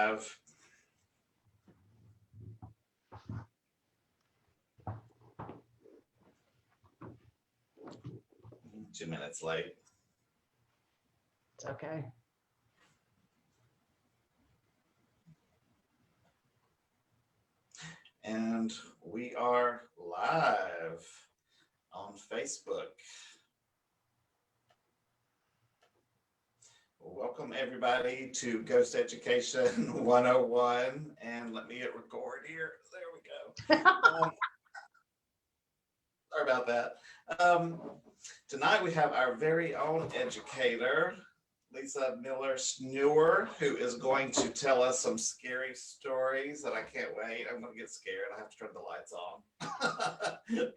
live. Two minutes late. It's okay. And we are live on Facebook. Welcome everybody to Ghost Education 101. And let me hit record here. There we go. Sorry about that. Tonight we have our very own educator, Lesia Miller Schnur, who is going to tell us some scary stories that I can't wait. I'm going to get scared. I have to turn the lights on.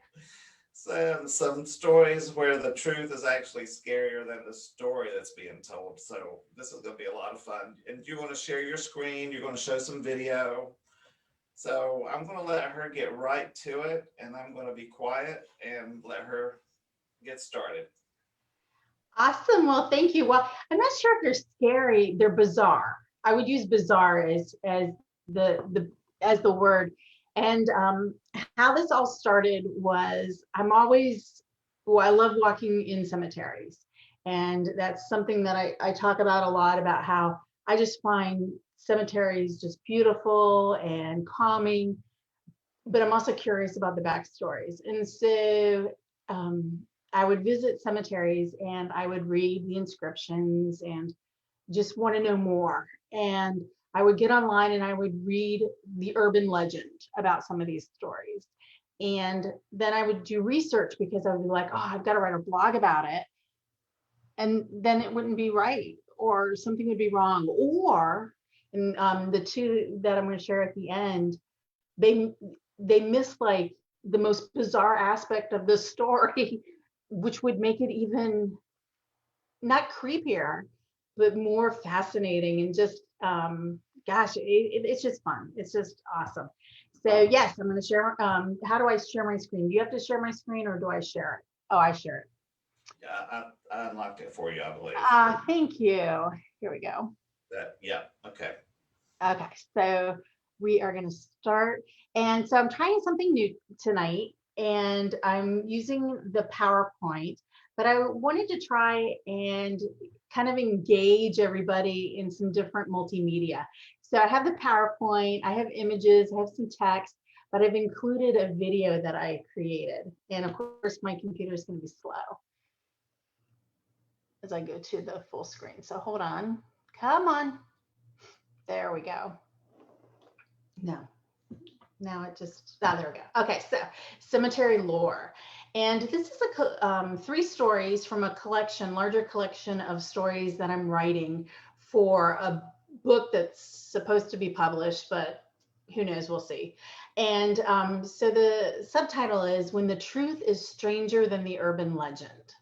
Some stories where the truth is actually scarier than the story that's being told. So this is going to be a lot of fun. And you're going to share your screen. You're going to show some video. So I'm going to let her get right to it, and I'm going to be quiet and let her get started. Awesome. Well, thank you. Well, I'm not sure if they're scary. They're bizarre. I would use bizarre as the word. And how this all started was I love walking in cemeteries. And that's something that I talk about a lot, about how I just find cemeteries just beautiful and calming, but I'm also curious about the backstories. And so I would visit cemeteries and I would read the inscriptions and just want to know more. And I would get online and I would read the urban legend about some of these stories. And then I would do research because I would be like, oh, I've got to write a blog about it. And then it wouldn't be right, or something would be wrong. Or, and the two that I'm going to share at the end, they miss like the most bizarre aspect of the story, which would make it even not creepier, but more fascinating. And just, gosh, it's just fun. It's just awesome. So yes, I'm going to share. How do I share my screen? Do you have to share my screen or do I share it? Oh, I share it. Yeah, I unlocked it for you, I believe. Thank you. Here we go. Yeah, okay. Okay, so we are going to start. And so I'm trying something new tonight, and I'm using the PowerPoint, but I wanted to try and kind of engage everybody in some different multimedia. So I have the PowerPoint, I have images, I have some text, but I've included a video that I created. And of course, my computer is going to be slow as I go to the full screen. So hold on, come on. There we go. No, now it just, there we go. Okay, so cemetery lore. And this is 3 stories from a larger collection of stories that I'm writing for a book that's supposed to be published, but who knows, we'll see. And so the subtitle is When the Truth is Stranger Than the Urban Legend.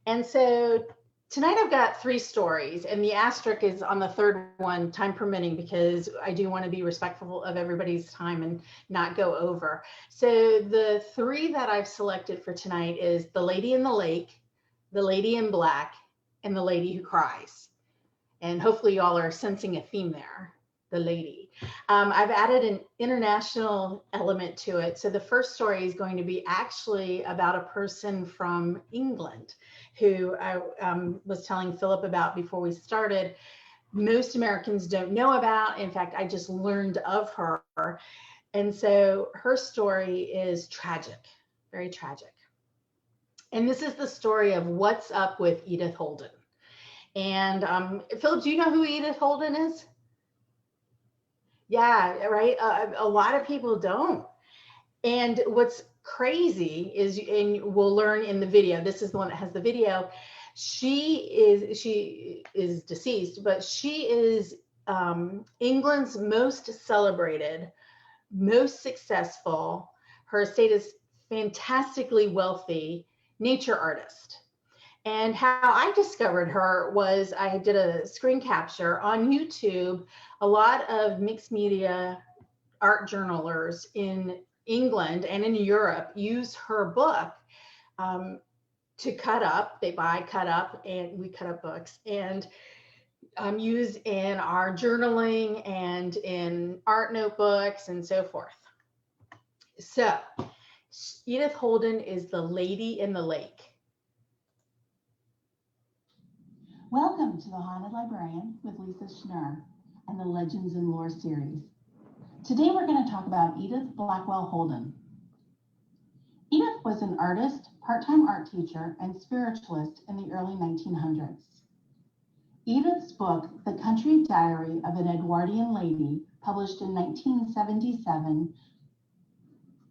And so tonight I've got 3 stories, and the asterisk is on the third one, time permitting, because I do want to be respectful of everybody's time and not go over. So the 3 that I've selected for tonight is The Lady in the Lake, The Lady in Black, and The Lady Who Cries. And hopefully y'all are sensing a theme there, the lady. I've added an international element to it. So the first story is going to be actually about a person from England who I was telling Philip about before we started. Most Americans don't know about. In fact, I just learned of her. And so her story is tragic, very tragic. And this is the story of What's Up with Edith Holden. And Philip, do you know who Edith Holden is? Yeah, right. A lot of people don't. And what's crazy is, and we'll learn in the video, this is the one that has the video, she is deceased, but she is England's most celebrated, most successful, her estate is fantastically wealthy nature artist. And how I discovered her was I did a screen capture on YouTube. A lot of mixed media art journalers in England and in Europe use her book to cut up. They buy cut up, and we cut up books. And use in our journaling and in art notebooks and so forth. So Edith Holden is the Lady in the Lake. Welcome to the Haunted Librarian with Lesia Schnur and the Legends and Lore series. Today we're going to talk about Edith Blackwell Holden. Edith was an artist, part-time art teacher, and spiritualist in the early 1900s. Edith's book, The Country Diary of an Edwardian Lady, published in 1977,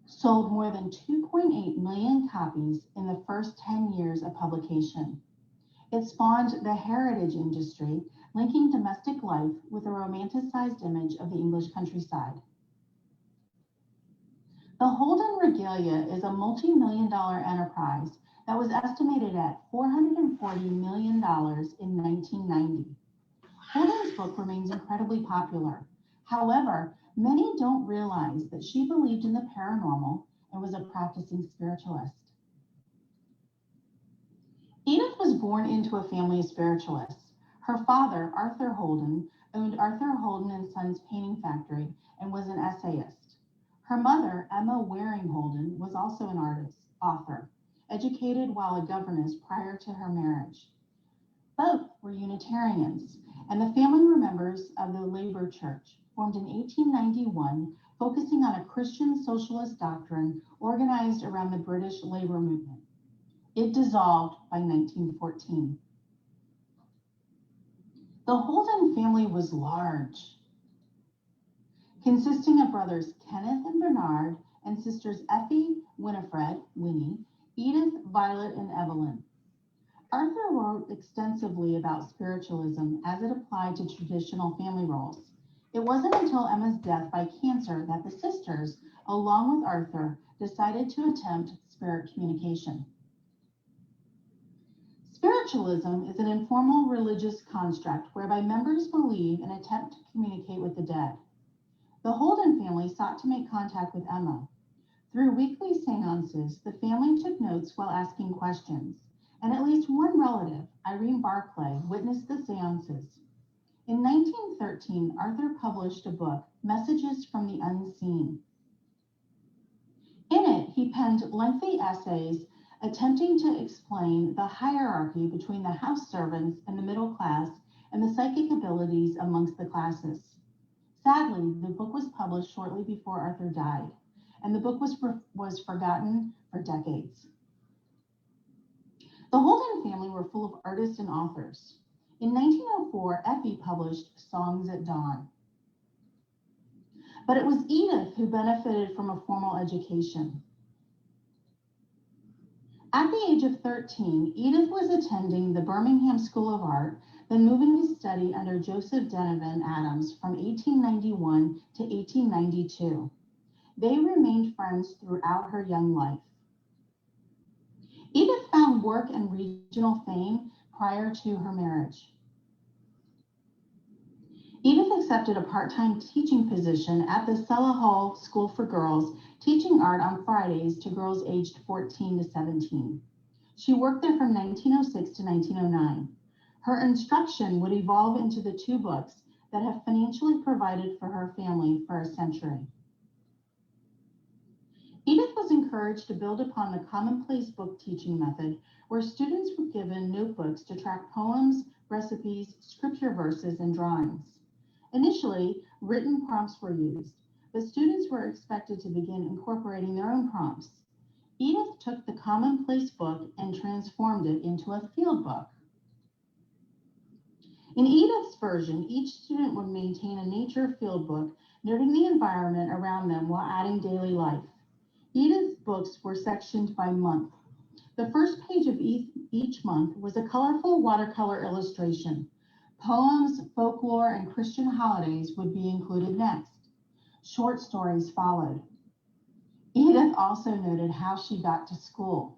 sold more than 2.8 million copies in the first 10 years of publication. It spawned the heritage industry, linking domestic life with a romanticized image of the English countryside. The Holden Regalia is a multi-million-dollar enterprise that was estimated at $440 million in 1990. Holden's book remains incredibly popular. However, many don't realize that she believed in the paranormal and was a practicing spiritualist. Edith was born into a family of spiritualists. Her father, Arthur Holden, owned Arthur Holden and Sons Painting Factory and was an essayist. Her mother, Emma Waring Holden, was also an artist, author, educated while a governess prior to her marriage. Both were Unitarians, and the family were members of the Labor Church, formed in 1891, focusing on a Christian socialist doctrine organized around the British labor movement. It dissolved by 1914. The Holden family was large, consisting of brothers Kenneth and Bernard and sisters Effie, Winifred, Winnie, Edith, Violet, and Evelyn. Arthur wrote extensively about spiritualism as it applied to traditional family roles. It wasn't until Emma's death by cancer that the sisters, along with Arthur, decided to attempt spirit communication. Spiritualism is an informal religious construct whereby members believe and attempt to communicate with the dead. The Holden family sought to make contact with Emma. Through weekly seances, the family took notes while asking questions, and at least one relative, Irene Barclay, witnessed the seances. In 1913, Arthur published a book, Messages from the Unseen. In it, he penned lengthy essays attempting to explain the hierarchy between the house servants and the middle class and the psychic abilities amongst the classes. Sadly, the book was published shortly before Arthur died, and the book was forgotten for decades. The Holden family were full of artists and authors. In 1904, Effie published Songs at Dawn. But it was Edith who benefited from a formal education. At the age of 13, Edith was attending the Birmingham School of Art, then moving to study under Joseph Denevan Adams from 1891 to 1892. They remained friends throughout her young life. Edith found work and regional fame prior to her marriage. Edith accepted a part-time teaching position at the Solihull School for Girls, teaching art on Fridays to girls aged 14 to 17. She worked there from 1906 to 1909. Her instruction would evolve into the two books that have financially provided for her family for a century. Edith was encouraged to build upon the commonplace book teaching method, where students were given notebooks to track poems, recipes, scripture verses, and drawings. Initially, written prompts were used, but students were expected to begin incorporating their own prompts. Edith took the commonplace book and transformed it into a field book. In Edith's version, each student would maintain a nature field book, noting the environment around them while adding daily life. Edith's books were sectioned by month. The first page of each month was a colorful watercolor illustration. Poems, folklore, and Christian holidays would be included next. Short stories followed. Edith also noted how she got to school.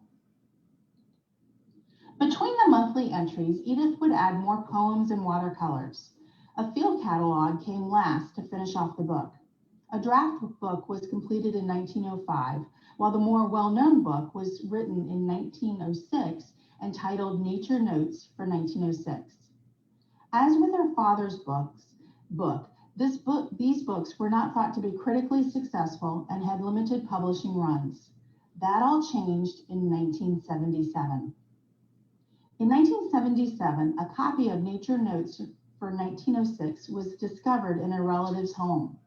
Between the monthly entries, Edith would add more poems and watercolors. A field catalog came last to finish off the book. A draft book was completed in 1905, while the more well-known book was written in 1906 and titled Nature Notes for 1906. As with her father's these books were not thought to be critically successful and had limited publishing runs. That all changed in 1977. In 1977, a copy of Nature Notes for 1906 was discovered in a relative's home.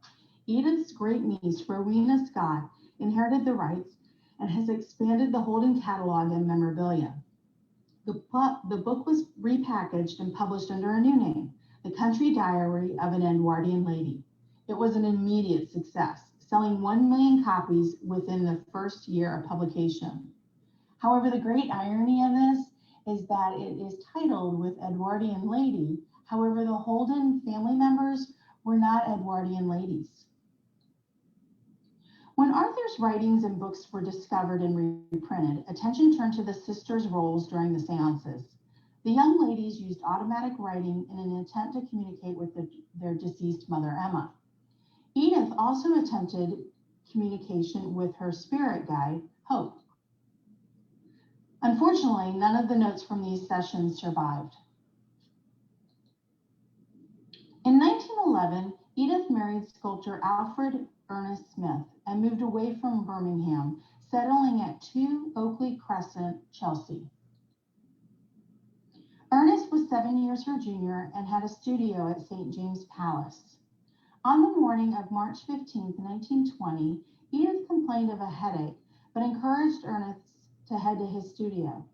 Edith's great-niece, Rowena Scott, inherited the rights and has expanded the Holden catalog and memorabilia. The book was repackaged and published under a new name, The Country Diary of an Edwardian Lady. It was an immediate success, selling 1 million copies within the first year of publication. However, the great irony of this is that it is titled with Edwardian Lady. However, the Holden family members were not Edwardian ladies. When Arthur's writings and books were discovered and reprinted, attention turned to the sisters' roles during the seances. The young ladies used automatic writing in an attempt to communicate with their deceased mother, Emma. Edith also attempted communication with her spirit guide, Hope. Unfortunately, none of the notes from these sessions survived. In 1911, Edith married sculptor Alfred Ernest Smith and moved away from Birmingham, settling at 2 Oakley Crescent, Chelsea. Ernest was 7 years her junior and had a studio at St. James Palace. On the morning of March 15, 1920, Edith complained of a headache, but encouraged Ernest to head to his studio.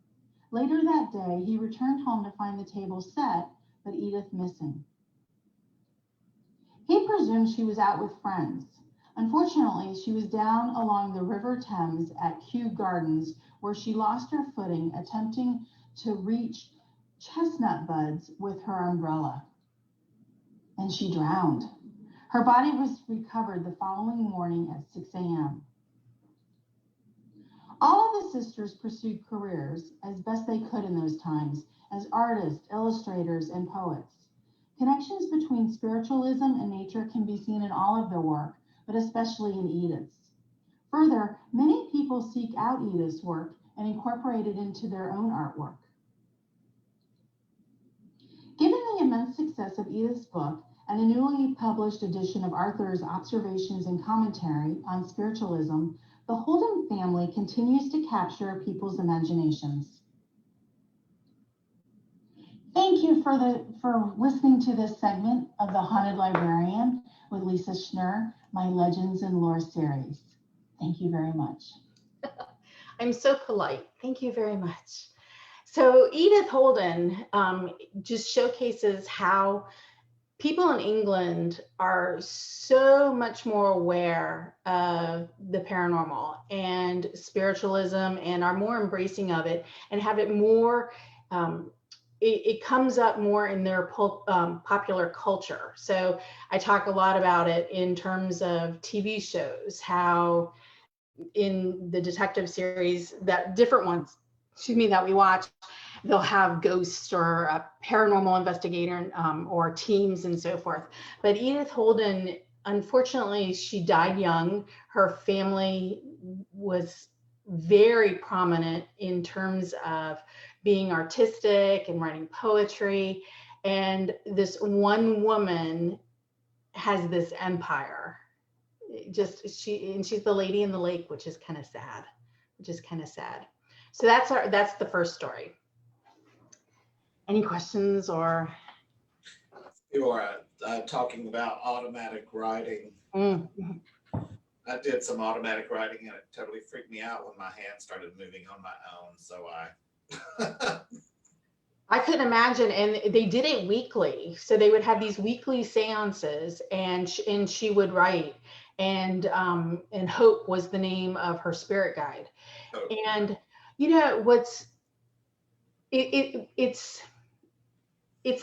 Later that day, he returned home to find the table set, but Edith missing. He presumed she was out with friends. Unfortunately, she was down along the River Thames at Kew Gardens, where she lost her footing attempting to reach chestnut buds with her umbrella, and she drowned. Her body was recovered the following morning at 6 a.m. All of the sisters pursued careers as best they could in those times as artists, illustrators, and poets. Connections between spiritualism and nature can be seen in all of their work, but especially in Edith's. Further, many people seek out Edith's work and incorporate it into their own artwork. Given the immense success of Edith's book and a newly published edition of Arthur's Observations and Commentary on Spiritualism, the Holden family continues to capture people's imaginations. Thank you for listening to this segment of the Haunted Librarian with Lesia Schnur, my Legends and Lore series. Thank you very much. I'm so polite. Thank you very much. So Edith Holden just showcases how people in England are so much more aware of the paranormal and spiritualism and are more embracing of it and have it more, it comes up more in their popular culture. So I talk a lot about it in terms of TV shows, how in the detective series, that different ones, that we watch, they'll have ghosts or a paranormal investigator or teams and so forth. But Edith Holden, unfortunately, she died young. Her family was very prominent in terms of being artistic and writing poetry. And this one woman has this empire. She's the lady in the lake, which is kind of sad. So that's the first story. Any questions or? You are talking about automatic writing. Mm-hmm. I did some automatic writing and it totally freaked me out when my hand started moving on my own. So I couldn't imagine. And they did it weekly. So they would have these weekly seances and she would write. And Hope was the name of her spirit guide. Okay. And it's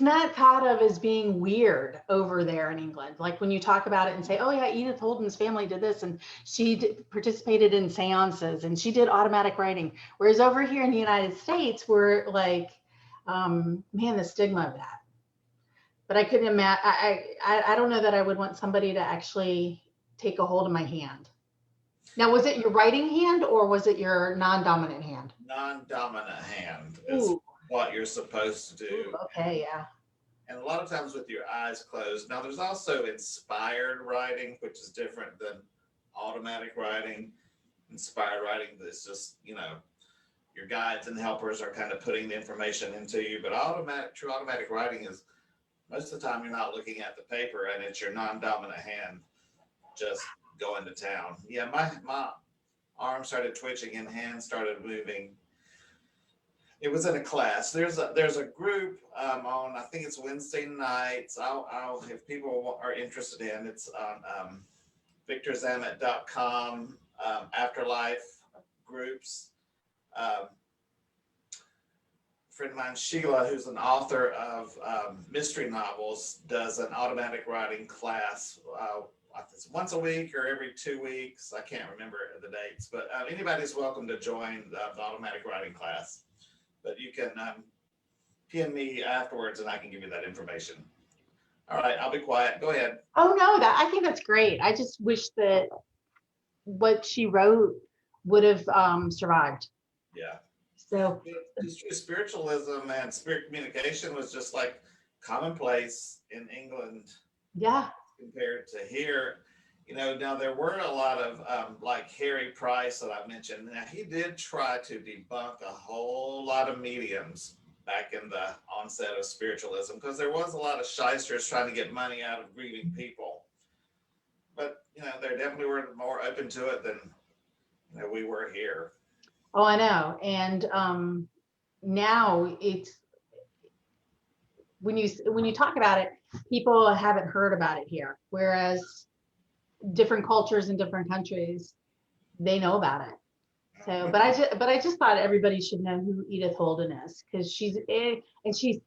not thought of as being weird over there in England. Like when you talk about it and say, oh yeah, Edith Holden's family did this and she participated in seances and she did automatic writing. Whereas over here in the United States, we're like, man, the stigma of that. But I couldn't imagine, I don't know that I would want somebody to actually take a hold of my hand. Now, was it your writing hand or was it your non-dominant hand? Non-dominant hand is what you're supposed to do. Ooh, okay, yeah. and a lot of times with your eyes closed. Now, there's also inspired writing, which is different than automatic writing. Inspired writing is just, your guides and helpers are kind of putting the information into you. But true automatic writing is most of the time you're not looking at the paper, and it's your non-dominant hand just going to town. Yeah, my arm started twitching and hands started moving. It was in a class. There's a group on, I think it's Wednesday nights. I'll if people are interested in, it's on victorzamet.com, afterlife groups. Friend of mine, Sheila, who's an author of mystery novels, does an automatic writing class. It's once a week or every 2 weeks. I can't remember the dates, but anybody's welcome to join the automatic writing class. But you can PM me afterwards, and I can give you that information. All right, I'll be quiet. Go ahead. Oh no, I think that's great. I just wish that what she wrote would have survived. Yeah. So It's true. Spiritualism and spirit communication was just like commonplace in England. Yeah. Compared to here, now there were a lot of like Harry Price that I mentioned. Now he did try to debunk a whole lot of mediums back in the onset of spiritualism, because there was a lot of shysters trying to get money out of grieving people. But they definitely were more open to it than we were here. Oh, I know. And now it's when you talk about it, people haven't heard about it here, whereas different cultures in different countries, they know about it. So, but I just thought everybody should know who Edith Holden is, because she's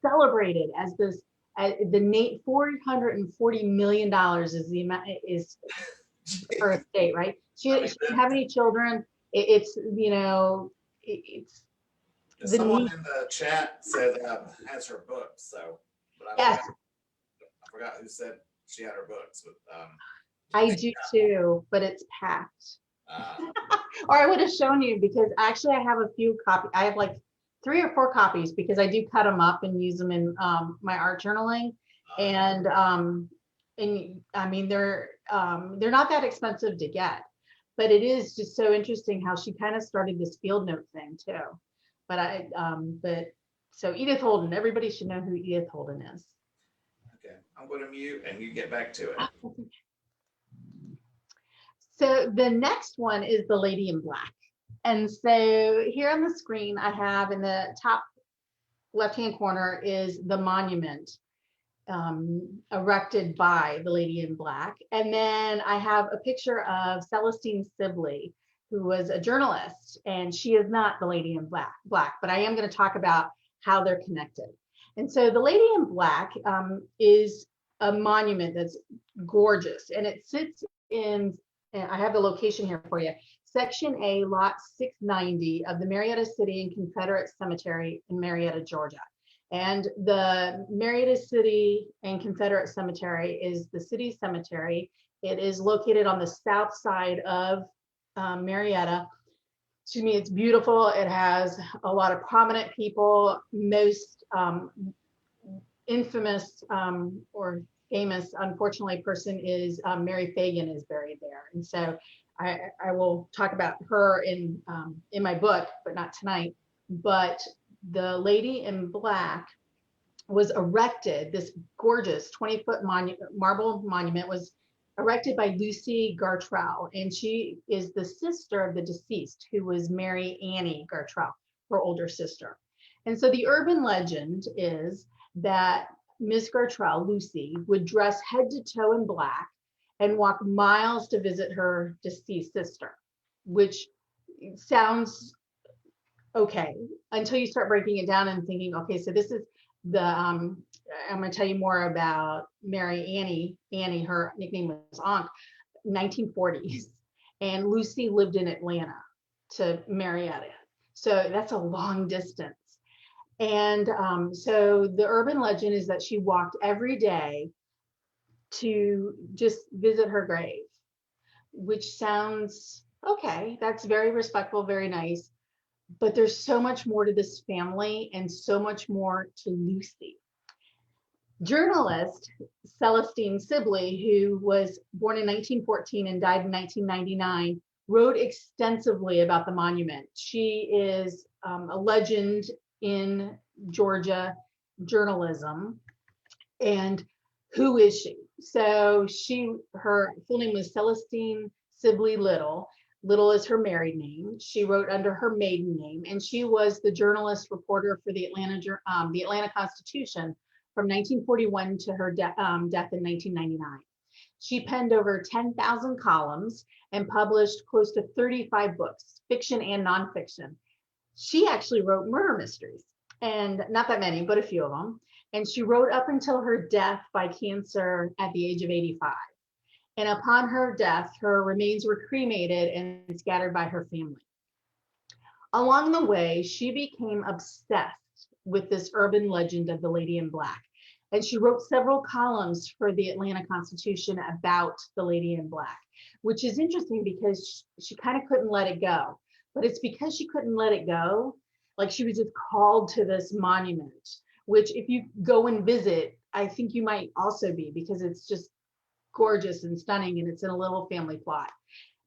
celebrated as this the $440 million is the amount is her estate, right? She didn't have any children. It's someone in the chat said has her books, so but yes. I forgot who said she had her books, but I do too, but it's packed. Or I would have shown you, because actually I have a few copies. I have like 3 or 4 copies, because I do cut them up and use them in my art journaling. And I mean, they're not that expensive to get, but it is just so interesting how she kind of started this field note thing too. But so Edith Holden, everybody should know who Edith Holden is. Okay, I'm going to mute and you get back to it. So the next one is the Lady in Black. And so here on the screen, I have in the top left-hand corner is the monument erected by the Lady in Black. And then I have a picture of Celestine Sibley, who was a journalist, and she is not the Lady in Black, but I am going to talk about how they're connected. And so the Lady in Black is a monument that's gorgeous, and it sits in, and I have the location here for you, Section A, Lot 690 of the Marietta City and Confederate Cemetery in Marietta, Georgia. And the Marietta City and Confederate Cemetery is the city cemetery. It is located on the south side of Marietta. To me, it's beautiful. It has a lot of prominent people. Most infamous or famous, unfortunately, person is Mary Fagan is buried there. And so I will talk about her in my book, but not tonight. But the Lady in Black was erected, this gorgeous 20-foot marble monument was erected by Lucy Gartrell, and she is the sister of the deceased, who was Mary Annie Gartrell, her older sister. And so the urban legend is that Miss Gartrell, Lucy, would dress head to toe in black and walk miles to visit her deceased sister, which sounds okay until you start breaking it down and thinking, okay, so this is the I'm going to tell you more about Mary Annie, her nickname was Ankh, 1940s, and Lucy lived in Atlanta to Marietta, so that's a long distance. And so the urban legend is that she walked every day to just visit her grave, which sounds okay, that's very respectful, very nice. But there's so much more to this family and so much more to Lucy. Journalist Celestine Sibley, who was born in 1914 and died in 1999, wrote extensively about the monument. She is a legend in Georgia journalism. And who is she? So her full name was Celestine Sibley Little. Little is her married name. She wrote under her maiden name, and she was the journalist reporter for the Atlanta Constitution from 1941 to her death in 1999. She penned over 10,000 columns and published close to 35 books, fiction and nonfiction. She actually wrote murder mysteries, and not that many, but a few of them. And she wrote up until her death by cancer at the age of 85. And upon her death, her remains were cremated and scattered by her family. Along the way, she became obsessed with this urban legend of the Lady in Black. And she wrote several columns for the Atlanta Constitution about the Lady in Black, which is interesting because she kind of couldn't let it go. But it's because she couldn't let it go, like she was just called to this monument, which if you go and visit, I think you might also be, because it's just gorgeous and stunning, and it's in a little family plot.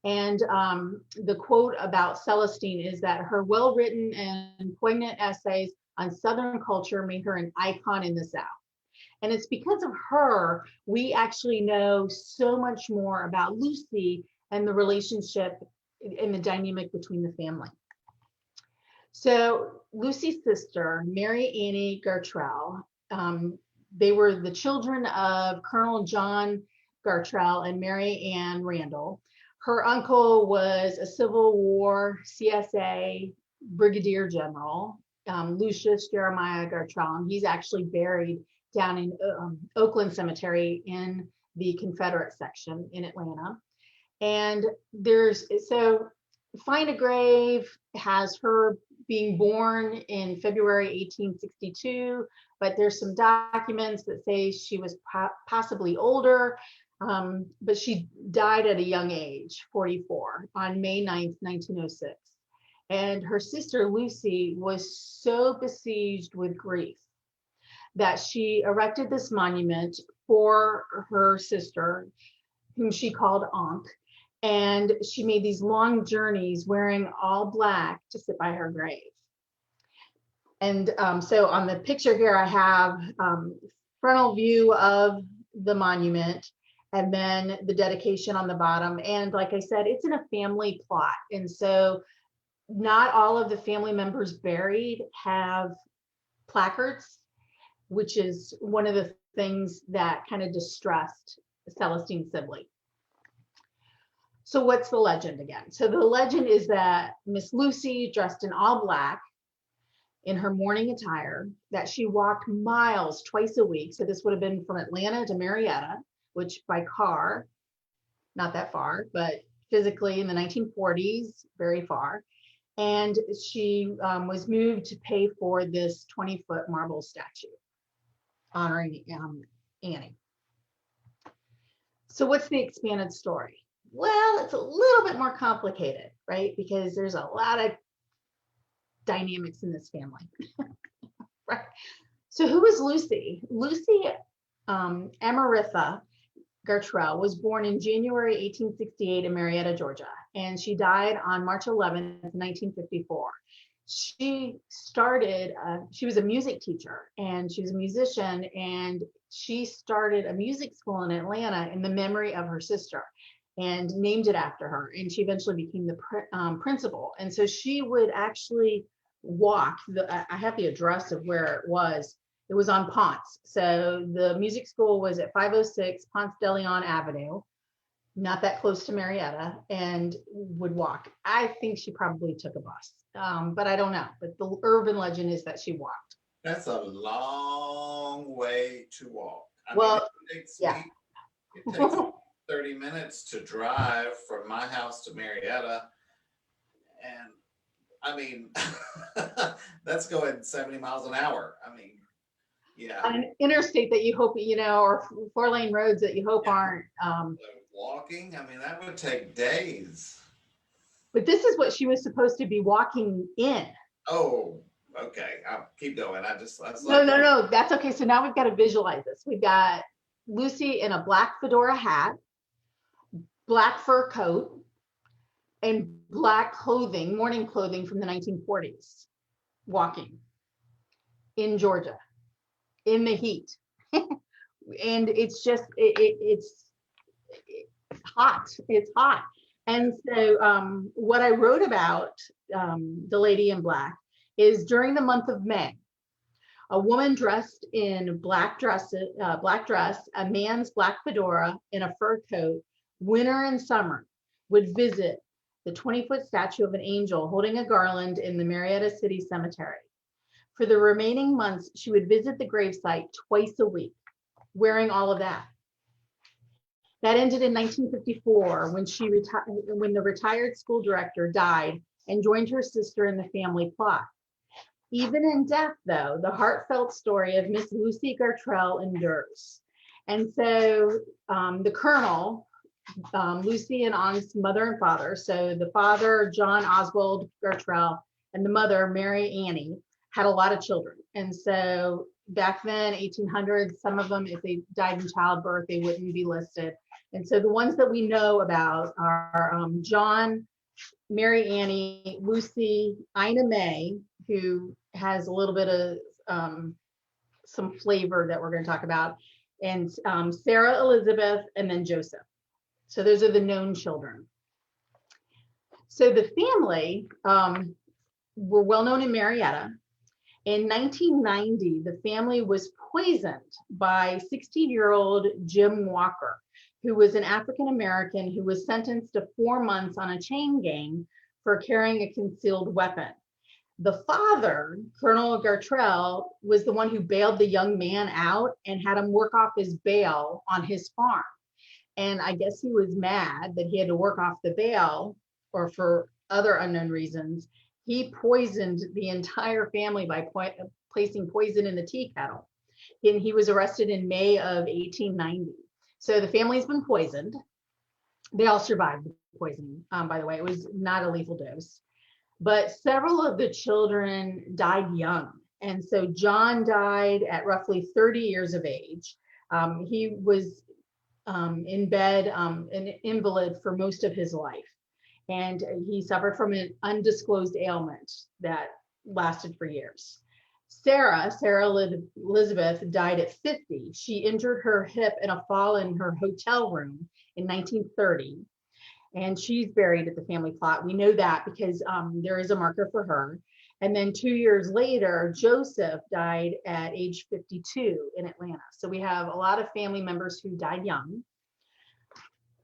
And the quote about Celestine is that her well-written and poignant essays on Southern culture made her an icon in the South. And it's because of her, we actually know so much more about Lucy and the relationship and the dynamic between the family. So Lucy's sister, Mary Annie Gartrell, they were the children of Colonel John Gartrell and Mary Ann Randall. Her uncle was a Civil War CSA Brigadier General, Lucius Jeremiah Gartrell, and he's actually buried down in Oakland Cemetery in the Confederate section in Atlanta. And Find a Grave has her being born in February 1862, but there's some documents that say she was possibly older, but she died at a young age, 44, on May 9th, 1906. And her sister Lucy was so besieged with grief that she erected this monument for her sister, whom she called Ankh. And she made these long journeys wearing all black to sit by her grave. And so on the picture here, I have frontal view of the monument and then the dedication on the bottom. And like I said, it's in a family plot. And so not all of the family members buried have placards, which is one of the things that kind of distressed Celestine Sibley. So what's the legend again? So the legend is that Miss Lucy, dressed in all black in her mourning attire, that she walked miles twice a week. So this would have been from Atlanta to Marietta, which by car, not that far, but physically in the 1940s, very far. And she was moved to pay for this 20-foot marble statue honoring Annie. So what's the expanded story? Well, it's a little bit more complicated, right? Because there's a lot of dynamics in this family, right? So who is Lucy? Lucy Amaritha Gartrell was born in January 1868 in Marietta, Georgia, and she died on March 11th, 1954. She was a music teacher, and she was a musician, and she started a music school in Atlanta in the memory of her sister and named it after her. And she eventually became the principal. And so she would actually walk, I have the address of where it was. It was on Ponce. So the music school was at 506 Ponce de Leon Avenue, not that close to Marietta, and would walk. I think she probably took a bus, but I don't know. But the urban legend is that she walked. That's a long way to walk. Well, it takes yeah. It takes 30 minutes to drive from my house to Marietta. And I mean, that's going 70 miles an hour. I mean, yeah. On an interstate that you hope, or 4-lane roads that you hope aren't. Walking, I mean, that would take days. But this is what she was supposed to be walking in. Oh, Okay, I'll keep going. No, that's okay. So now we've got to visualize this. We've got Lucy in a black fedora hat, black fur coat, and black clothing, morning clothing from the 1940s, walking in Georgia in the heat. And it's just, it's hot. It's hot. And so what I wrote about the lady in black is during the month of May, a woman dressed in black dress, a man's black fedora, and a fur coat, winter and summer, would visit the 20-foot statue of an angel holding a garland in the Marietta City Cemetery. For the remaining months, she would visit the gravesite twice a week, wearing all of that. That ended in 1954 when the retired school director died and joined her sister in the family plot. Even in death, though, the heartfelt story of Miss Lucy Gartrell endures. And so the Colonel, Lucy and Ann's mother and father, so the father, John Oswald Gartrell, and the mother, Mary Annie, had a lot of children. And so back then, 1800s, some of them, if they died in childbirth, they wouldn't be listed. And so the ones that we know about are John, Mary Annie, Lucy, Ina May, who has a little bit of some flavor that we're going to talk about, and Sarah Elizabeth, and then Joseph. So those are the known children. So the family were well known in Marietta. In 1990, the family was poisoned by 16-year-old Jim Walker, who was an African-American who was sentenced to 4 months on a chain gang for carrying a concealed weapon. The father, Colonel Gartrell, was the one who bailed the young man out and had him work off his bail on his farm. And I guess he was mad that he had to work off the bail, or for other unknown reasons. He poisoned the entire family by placing poison in the tea kettle. And he was arrested in May of 1890. So the family's been poisoned. They all survived the poisoning, by the way. It was not a lethal dose. But several of the children died young. And so John died at roughly 30 years of age. He was in bed, an invalid for most of his life. And he suffered from an undisclosed ailment that lasted for years. Sarah Elizabeth died at 50. She injured her hip in a fall in her hotel room in 1930. And she's buried at the family plot. We know that because there is a marker for her. And then 2 years later, Joseph died at age 52 in Atlanta. So we have a lot of family members who died young.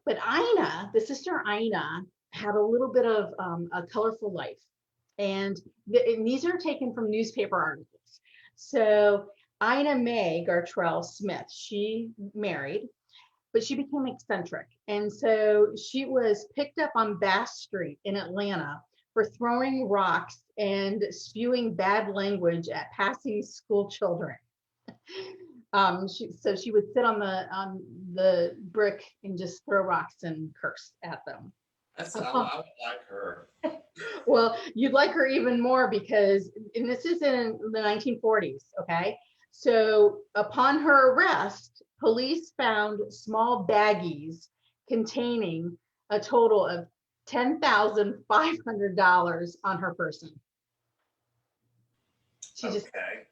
But Ina, the sister Ina, had a little bit of a colorful life. And these are taken from newspaper articles. So Ina May Gartrell Smith, she married, but she became eccentric. And so she was picked up on Bass Street in Atlanta for throwing rocks and spewing bad language at passing school children. So she would sit on the brick and just throw rocks and curse at them. I would like her. Well, you'd like her even more because, and this is in the 1940s, okay? So upon her arrest, police found small baggies containing a total of $10,500 on her person. She just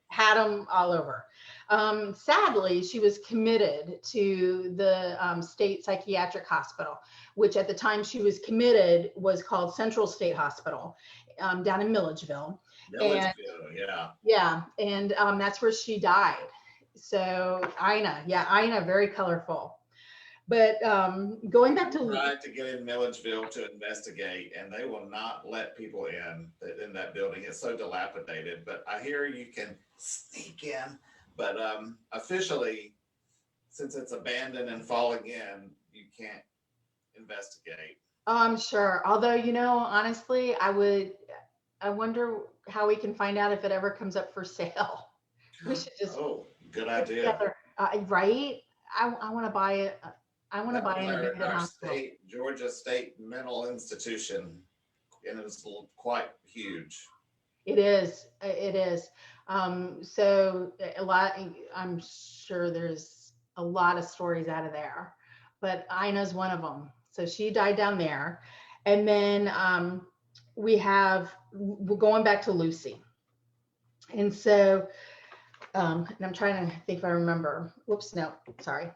had them all over. Sadly, she was committed to the state psychiatric hospital, which at the time she was committed was called Central State Hospital down in Milledgeville. Yeah, and that's where she died. So Ina, very colorful. But going back to tried to get in Milledgeville to investigate, and they will not let people in that building. It's so dilapidated. But I hear you can sneak in. But officially, since it's abandoned and falling in, you can't investigate. Oh, I'm sure. Although, honestly, I wonder how we can find out if it ever comes up for sale. We should just. Oh, good idea. Right? I want to buy it. I want to buy an abandoned hospital. Georgia State Mental Institution, and it was quite huge. It is. It is. So a lot, I'm sure there's a lot of stories out of there, but Ina's one of them. So she died down there. And then we're going back to Lucy. And so, and I'm trying to think if I remember. Whoops, no, sorry.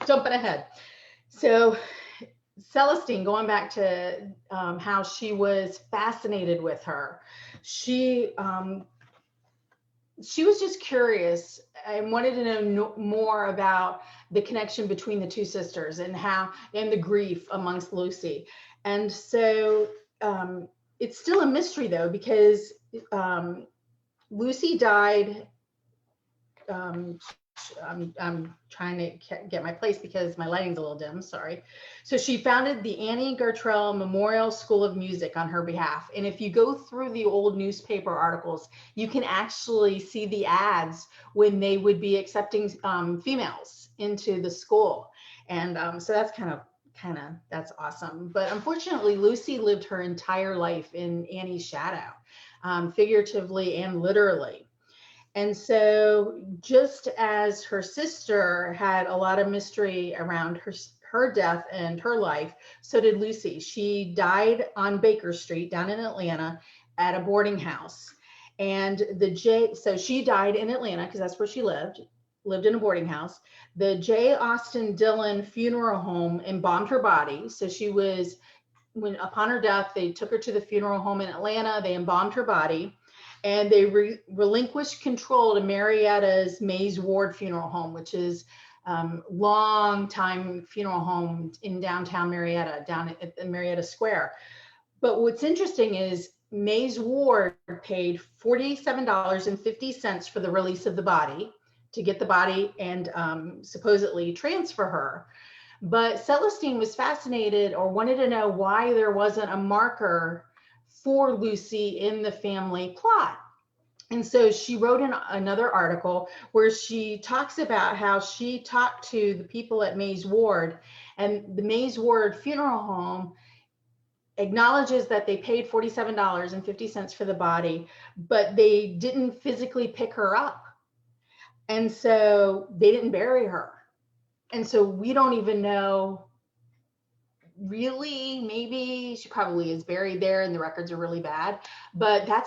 Jumping ahead. So Celestine, going back to how she was fascinated with her. She was just curious and wanted to know more about the connection between the two sisters and the grief amongst Lucy. And so it's still a mystery though, because Lucy died. I'm trying to get my place because my lighting's a little dim, sorry. So she founded the Annie Gartrell Memorial School of Music on her behalf. And if you go through the old newspaper articles, you can actually see the ads when they would be accepting females into the school. And so that's that's awesome. But unfortunately, Lucy lived her entire life in Annie's shadow, figuratively and literally. And so just as her sister had a lot of mystery around her death and her life, so did Lucy. She died on Baker Street down in Atlanta at a boarding house. And so she died in Atlanta because that's where she lived in a boarding house. The J. Austin Dillon Funeral Home embalmed her body. So upon her death, they took her to the funeral home in Atlanta, they embalmed her body. And they relinquished control to Marietta's Mays Ward Funeral Home, which is long time funeral home in downtown Marietta, down at the Marietta Square. But what's interesting is Mays Ward paid $47.50 for the release of the body, to get the body and supposedly transfer her. But Celestine was fascinated or wanted to know why there wasn't a marker for Lucy in the family plot. And so she wrote another article where she talks about how she talked to the people at Mays Ward, and the Mays Ward Funeral Home acknowledges that they paid $47.50 for the body, but they didn't physically pick her up. And so they didn't bury her. And so we don't even know. Really, maybe she probably is buried there and the records are really bad, but I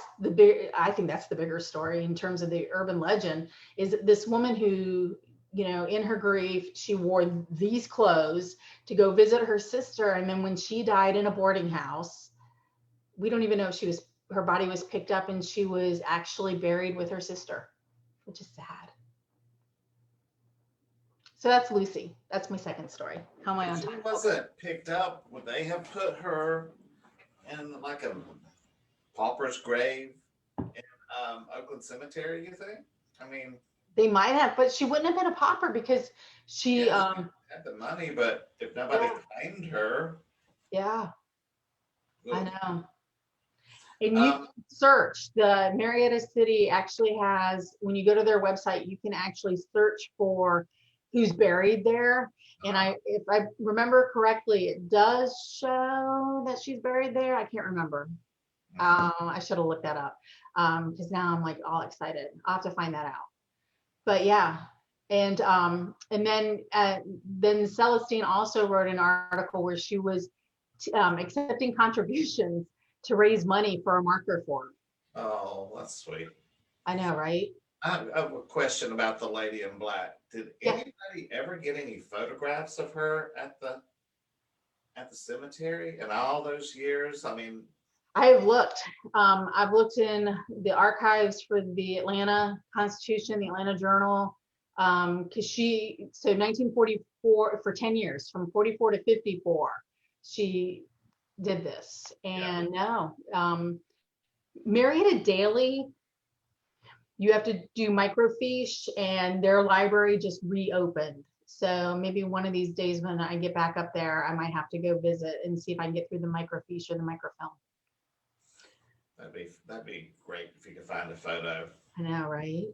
think that's the bigger story in terms of the urban legend, is this woman who, in her grief, she wore these clothes to go visit her sister. And then when she died in a boarding house, we don't even know if her body was picked up and she was actually buried with her sister, which is sad. So that's Lucy. That's my second story. How am I on time? She wasn't picked up. Would they have put her in like a pauper's grave in Oakland Cemetery, you think? I mean, they might have, but she wouldn't have been a pauper because she had the money, but if nobody claimed her. Yeah. Ugh. I know. And you can search. The Marietta City actually has, when you go to their website, you can actually search for who's buried there. And if I remember correctly, it does show that she's buried there. I can't remember. I should have looked that up because now I'm like all excited. I'll have to find that out. But yeah. And then Celestine also wrote an article where she was accepting contributions to raise money for a marker for her. Oh, that's sweet. I know, right? I have a question about the lady in black. Did anybody ever get any photographs of her at the cemetery in all those years? I mean, I've looked. I've looked in the archives for the Atlanta Constitution, the Atlanta Journal, because so 1944, for 10 years, from 44 to 54, she did this. And no, Marietta Daily, you have to do microfiche, and their library just reopened. So maybe one of these days when I get back up there, I might have to go visit and see if I can get through the microfiche or the microfilm. That'd be great if you could find a photo. I know, right?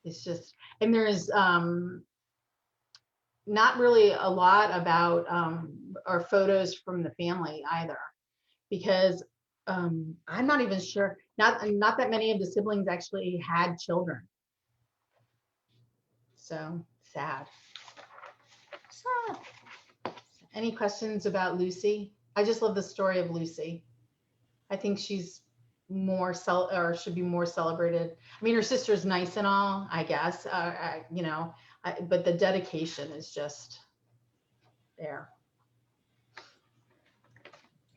It's just, and there's not really a lot about or photos from the family either, because I'm not even sure. Not that many of the siblings actually had children. So sad. Sad. Any questions about Lucy? I just love the story of Lucy. I think she's more or should be more celebrated. I mean, her sister's nice and all, I guess. But the dedication is just there.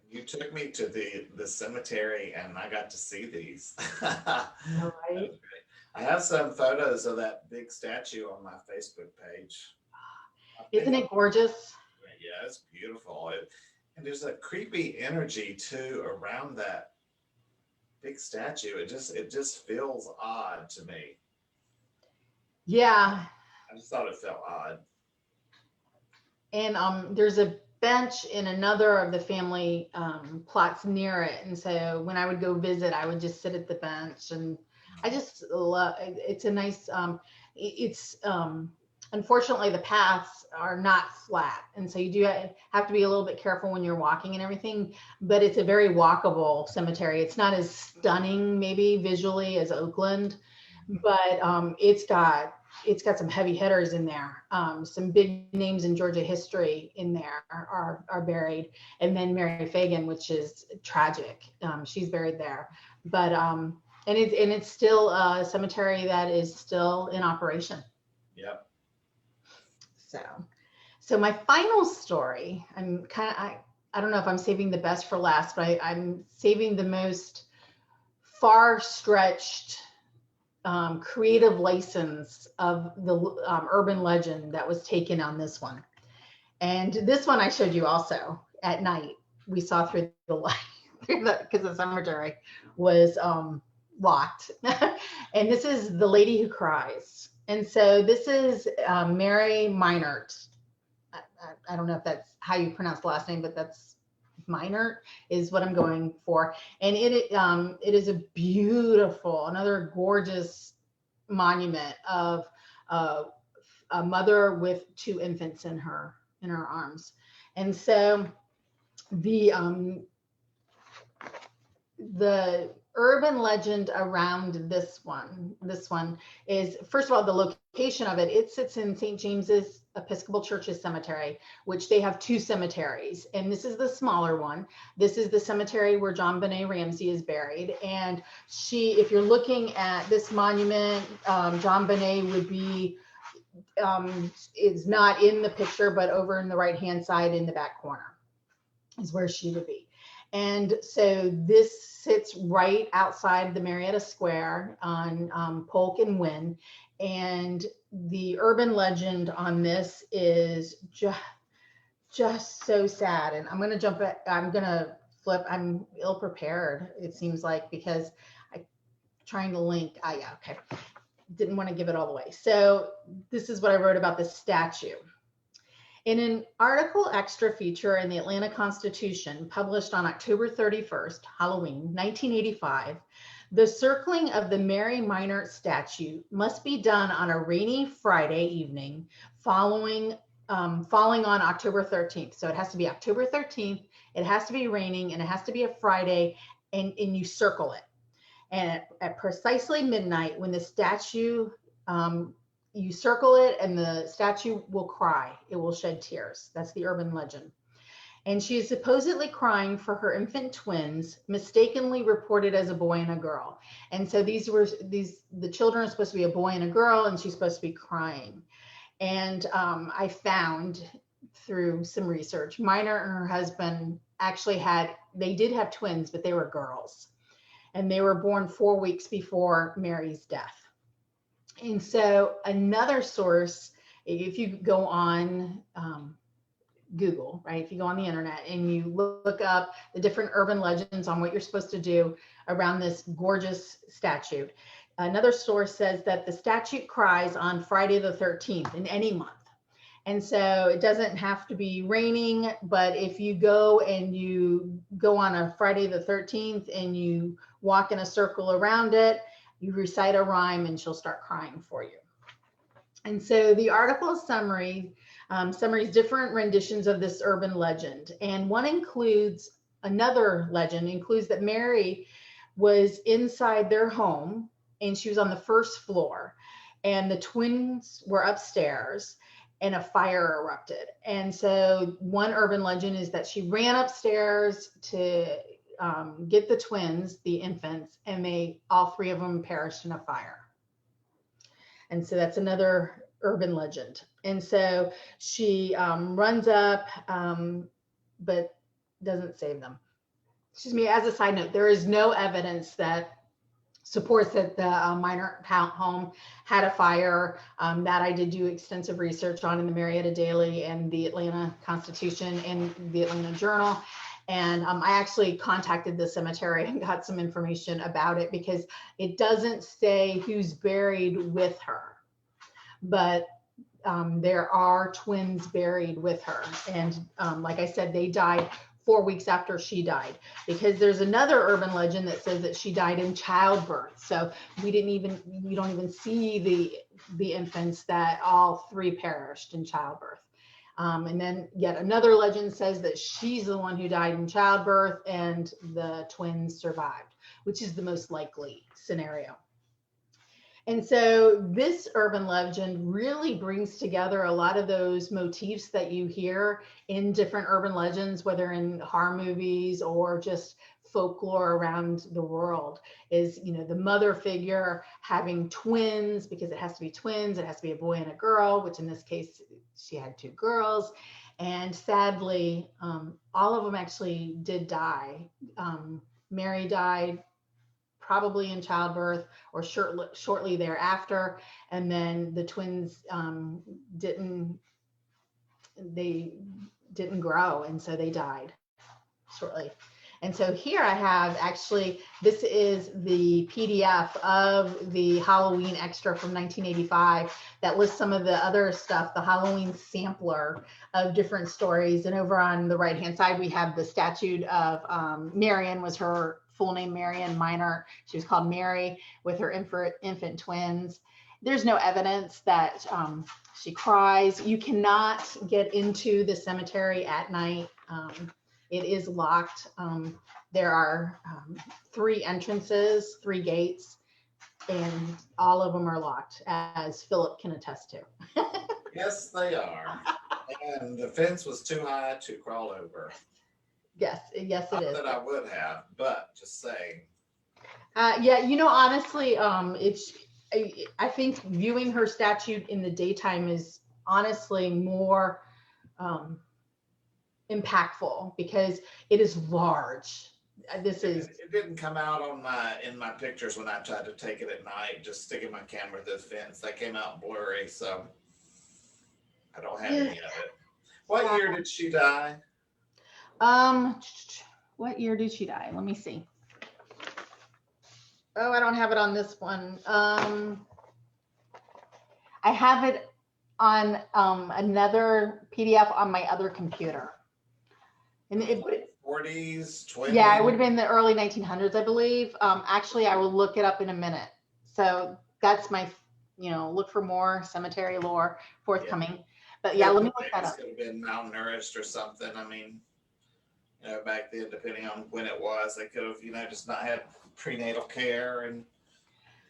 You took me to the cemetery and I got to see these. All right. I have some photos of that big statue on my Facebook page. Isn't it gorgeous? Yeah, it's beautiful. And there's a creepy energy too around that big statue. It just feels odd to me. Yeah. I just thought it felt odd. And there's a bench in another of the family plots near it. And so when I would go visit, I would just sit at the bench, and I just love it's a nice unfortunately the paths are not flat, and so you do have to be a little bit careful when you're walking and everything, but it's a very walkable cemetery. It's not as stunning maybe visually as Oakland, but it's got some heavy hitters in there. Some big names in Georgia history in there are buried, and then Mary Fagan, which is tragic. She's buried there, but and it's still a cemetery that is still in operation. Yep. So my final story, I don't know if I'm saving the best for last, but I'm saving the most far-stretched creative license of the urban legend that was taken on this one. And this one I showed you also at night. We saw through the light because the cemetery was locked. And this is The Lady Who Cries. And so this is Mary Meinert. I don't know if that's how you pronounce the last name, but that's Meinert is what I'm going for. And it is a beautiful, another gorgeous monument of a mother with two infants in her arms. And so the urban legend around this one is, first of all, the location of it. It sits in St. James's Episcopal Church's cemetery, which they have two cemeteries, and this is the smaller one. This is the cemetery where John Benet Ramsey is buried. And if you're looking at this monument, John Benet would be is not in the picture, but over in the right hand side in the back corner is where she would be. And so this sits right outside the Marietta Square on Polk and Wynn. And the urban legend on this is just so sad. And I'm going to flip. I'm ill prepared, it seems like, because I'm trying to link. Yeah, okay. Didn't want to give it all away. So this is what I wrote about this statue. In an article extra feature in the Atlanta Constitution published on October 31st, Halloween, 1985, the circling of the Mary Meinert statue must be done on a rainy Friday evening falling on October 13th. So it has to be October 13th, it has to be raining, and it has to be a Friday, and you circle it. And at precisely midnight, when the statue, you circle it and the statue will cry. It will shed tears. That's the urban legend. And she is supposedly crying for her infant twins, mistakenly reported as a boy and a girl. And so the children are supposed to be a boy and a girl, and she's supposed to be crying. And I found through some research, Meinert and her husband actually they did have twins, but they were girls. And they were born 4 weeks before Mary's death. And so another source, if you go on Google, right? If you go on the internet and you look up the different urban legends on what you're supposed to do around this gorgeous statue, another source says that the statue cries on Friday the 13th in any month. And so it doesn't have to be raining, but if you go on a Friday the 13th and you walk in a circle around it, you recite a rhyme and she'll start crying for you. And so the article summaries different renditions of this urban legend. And one includes another legend includes that Mary was inside their home and she was on the first floor, and the twins were upstairs and a fire erupted. And so one urban legend is that she ran upstairs to get the twins, the infants, and all three of them perished in a fire. And so that's another urban legend. And so she runs up, but doesn't save them. Excuse me. As a side note, there is no evidence that supports that the minor home had a fire. That I did do extensive research on in the Marietta Daily and the Atlanta Constitution and the Atlanta Journal. And I actually contacted the cemetery and got some information about it, because it doesn't say who's buried with her, but there are twins buried with her. And like I said, they died 4 weeks after she died, because there's another urban legend that says that she died in childbirth. So we don't even see the infants, that all three perished in childbirth. And then yet another legend says that she's the one who died in childbirth and the twins survived, which is the most likely scenario. And so this urban legend really brings together a lot of those motifs that you hear in different urban legends, whether in horror movies or just folklore around the world. Is, the mother figure having twins, because it has to be twins, it has to be a boy and a girl, which in this case she had two girls. And sadly, all of them actually did die. Mary died probably in childbirth or shortly thereafter, and then the twins didn't grow, and so they died shortly. And so here I have, actually, this is the PDF of the Halloween extra from 1985 that lists some of the other stuff, the Halloween sampler of different stories. And over on the right-hand side, we have the statue of Marion, was her full name, Marion Minor. She was called Mary, with her infant twins. There's no evidence that she cries. You cannot get into the cemetery at night. It is locked. There are 3 entrances, 3 gates, and all of them are locked, as Philip can attest to. Yes, they are. And the fence was too high to crawl over. Yes, it Not is. that I would have, but just saying. Yeah, honestly, I think viewing her statue in the daytime is honestly more impactful, because it is large. It didn't come out in my pictures when I tried to take it at night, just sticking my camera through the fence. That came out blurry, so I don't have any of it. What year did she die? What year did she die? Let me see. Oh, I don't have it on this one. I have it on another PDF on my other computer. And it would 40s, 20s. Yeah, it would have been the early 1900s, I believe. Actually, I will look it up in a minute. So that's my, look for more cemetery lore forthcoming. Yeah. But yeah, let me look that up. Could have been malnourished or something. I mean, back then, depending on when it was, they could have, just not had prenatal care and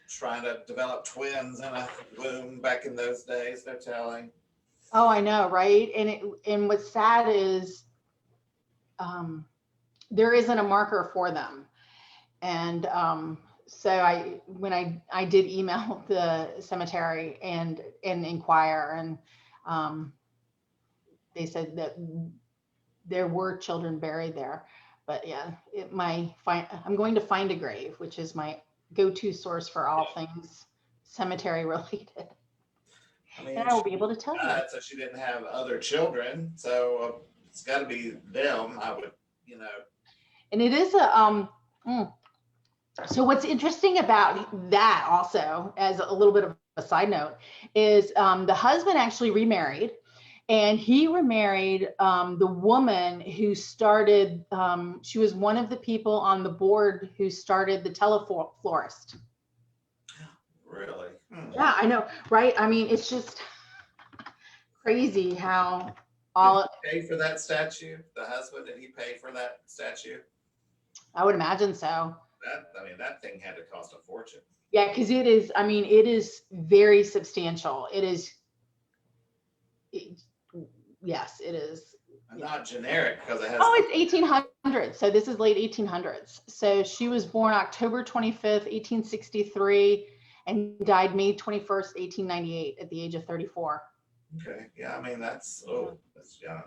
trying to develop twins in a womb back in those days, they're telling. Oh, I know, right? And what's sad is there isn't a marker for them. And so when I did email the cemetery and inquire, and they said that there were children buried there. But yeah, I'm going to Find a Grave, which is my go-to source for all things cemetery related. I mean, and I will be able to tell you. So she didn't have other children, so it's got to be them, I would, And it is so what's interesting about that, also, as a little bit of a side note, is the husband actually remarried, and he remarried the woman who started, she was one of the people on the board who started the Teleflorist. Really? Yeah, I know, right? I mean, it's just crazy how all, he pay for that statue? The husband, did he pay for that statue? I would imagine so. That thing had to cost a fortune. Yeah, because it is, I mean, it is very substantial. It is, yes, it is. And not generic because it has. Oh, it's 1800s. So this is late 1800s. So she was born October 25th, 1863, and died May 21st, 1898 at the age of 34. Okay, yeah, I mean, that's young.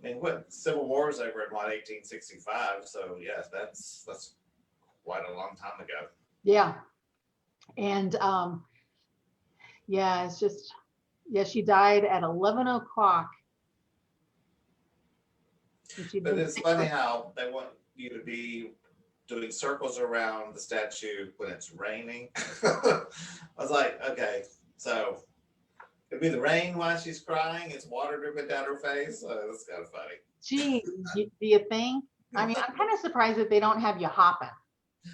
I mean, what, Civil War's over in what, 1865? So yes, that's quite a long time ago. Yeah. And yeah, it's just, yeah, she died at 11 o'clock. But it's funny how they want you to be doing circles around the statue when it's raining. I was like, okay, so it'd be the rain while she's crying. It's water dripping down her face. That's kind of funny. Gee, do you think? I mean, I'm kind of surprised that they don't have you hopping.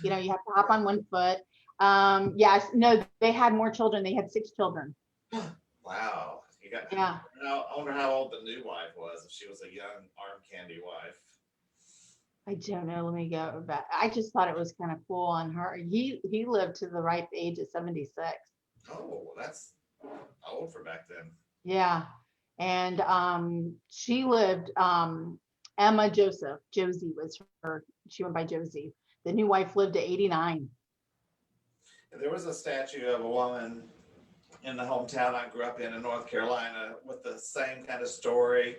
You know, you have to hop on one foot. Yes, no, they had more children. They had 6 children. Wow. Yeah. I wonder how old the new wife was, if she was a young arm candy wife. I don't know. Let me go back. I just thought it was kind of cool on her. He lived to the ripe age of 76. Oh, that's old for back then. Yeah. And she lived, Emma Joseph, Josie was her, she went by Josie. The new wife lived to 89. And there was a statue of a woman in the hometown I grew up in North Carolina with the same kind of story.